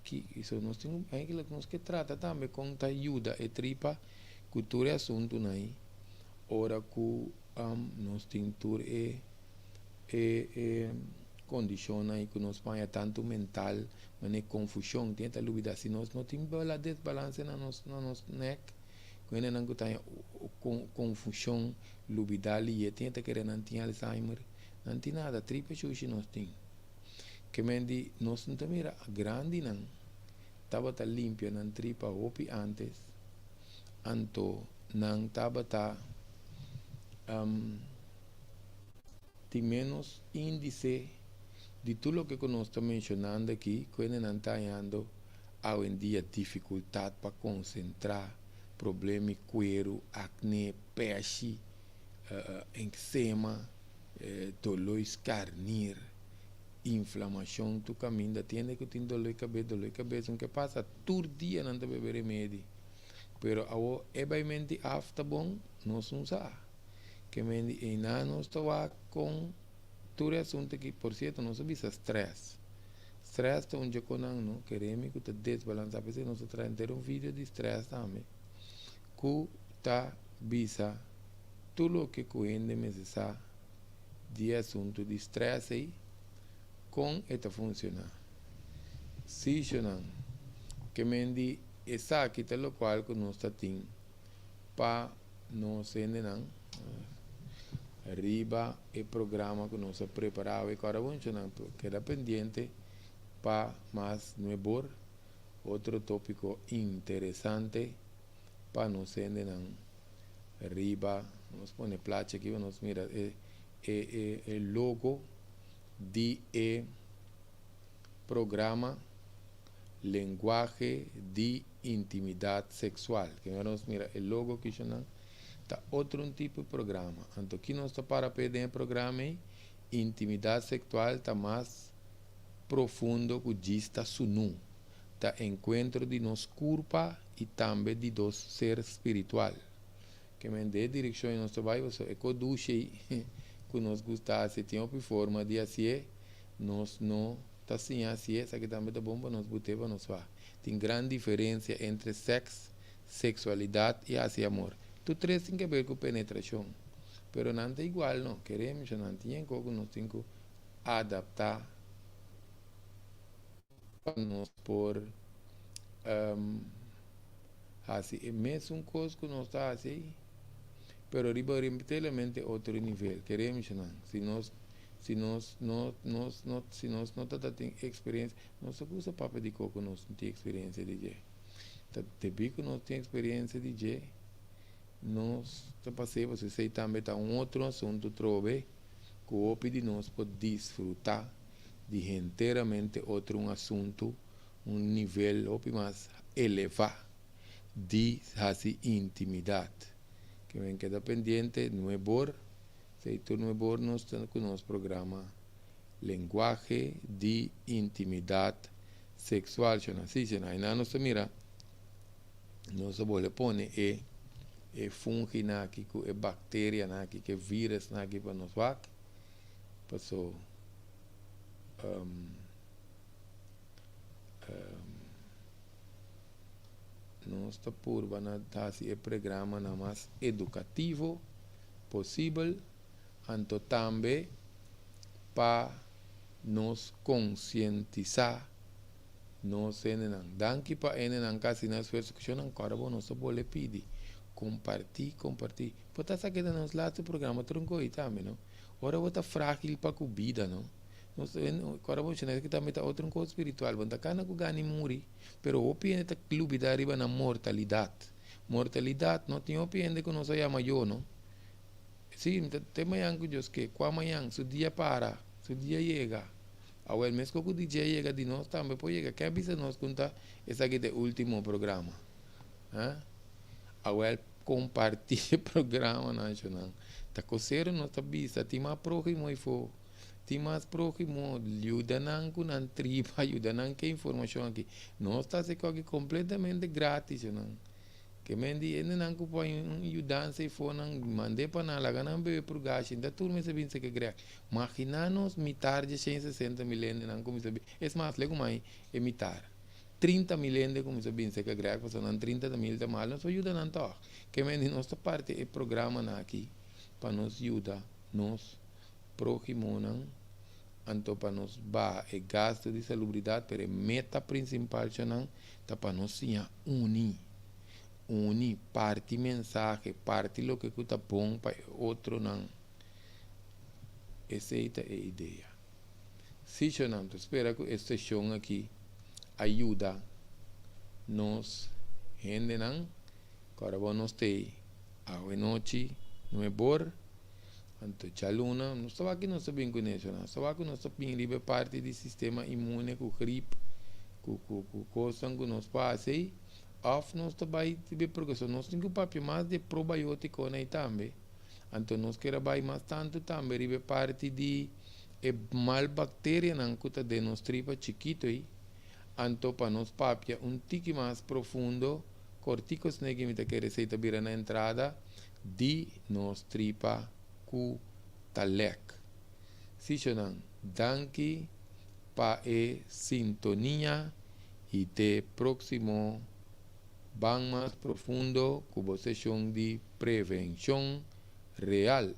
que isso nós temos é que nós que trata também com a ajuda e tripa cultura assunto aí. Ora que nós temos tur condição aí que nós põe tanto mental, mas confusão, tem a dúvida se nós não temos a desbalance na nosso neck. Quando não tem confusão, lubidali, tem que querer não tem Alzheimer, não tem nada, tripa sushi nós tem. Que me di, nós não temos grande não, estava tá limpia não tripa opi antes, anto não estava tá tem menos índice de tudo o que nós estamos mencionando aqui, quando não está tendo hoje em dia dificuldade para concentrar, problema de cuero, acne, peixe, eczema, dolor escarnir, inflamação, tu caminha, tem que ter dolor de cabeça, o que passa todo dia não te beber remédio. Pero agora, eventualmente, after bom, nós não usamos. Que me nós estamos com todo assunto que, por certo, nós sabemos estresse. Estresse é um jeito não queremos que te desbalançar, porque nós trazemos um vídeo de estresse também. Que está bisa tudo o que correndo necessário de assunto de estresse aí, com esta funcionar. Se não, que mendi essa aqui é o qual que nós temos para nós não arriba o programa que nós preparamos e agora vamos queda pendiente para mais nuevo outro tópico interessante para nós não arriba nos pone placa aqui nos mira el logo de programa lenguaje de intimidade sexual que nos mira el logo que está outro tipo de programa então aqui nós está para pedir programa intimidade sexual está mais profundo que dista sunu tá encontro de nos culpa e também de dos ser espiritual que me dê direção em nosso bairro é que duche que nos gustasse tem uma forma de assim nós não tá assim essa que também tá bom para nós boteva nos vá tem grande diferença entre sexo sexualidade e assim amor tu três tem que ver com penetração pero não é igual não queremos não tem como nós temos que adaptar para nós por assim é mesmo coisa que nós está assim pero arriba repetidamente outro nível queremos não se nós não tem experiência nós usa papo de coco nós não tem experiência de je depois que nós tem experiência de je nós tá passei você sei também tá outro assunto trove que o de nós pode desfrutar de inteiramente outro assunto nível mais elevado de assim intimidade que vem queda pendiente nuevo se tu nuevo nós estamos com nosso programa lenguaje de intimidade sexual assim aí nós mira nós vamos pôr fungi aqui que bactéria aqui que vírus aqui para nós vai passou nós está por dar esse programa mais educativo possível então também para nos conscientizar nós não danke para não casi nas pessoas não agora nós pode pedir compartilhar pode estar que nos lados do programa tronco e também não ora outra frágil para a vida não nós agora vamos dizer que também está outro coisa espiritual banda cana que ganha muri pero o piende tá clube da arriba na mortalidade não tem o piende que nós chama eu não sim tem manhã que Deus que qua manhã su dia para su dia chega ao mês que o dia chega de nós também pode chegar que avisa nós conta esse aqui é o último programa ao compartilhar programa nacional tá coceiro nossa vista tem mais próximo e for tem mais próximo ajuda não com a tribo ajuda não que informação aqui nós está se aqui completamente grátis não que mendi ainda não que põe ajudança e for não mandei para na laga não bebe por gasto ainda turma se bem se que greg imagina-nos mitar de 160 milhões não como se bem é mais lego mais é mitar 30 milhões como se bem se que greg você não 30 mil de mal nos ajuda não tá que mendi nossa parte é programa aqui para nos ajudar nos próximo não então para nos ba e gasto de salubridade pero meta principal não tá para nos unir parte mensagem parte lo que está bom para outro não essa é a ideia se eu não espera que esta show aqui ajuda nos gente não agora vamos ter a noite não é bom então já luna não estava aqui não sabia com isso não estava aqui não sabia livre parte do sistema imune com gripe com coisa que nos passa aí of nós também tive progresso nós temos papel mais de probiótico aí também então nós queremos mais tanto também livre parte de mal bactéria não que está de nos tripa chiquito aí então para nós papel tique mais profundo corticos que que receita vira na entrada de nos tripa ku talek. Sichonan, danke pa sintonia e te próximo van más profundo com sessão de prevenção real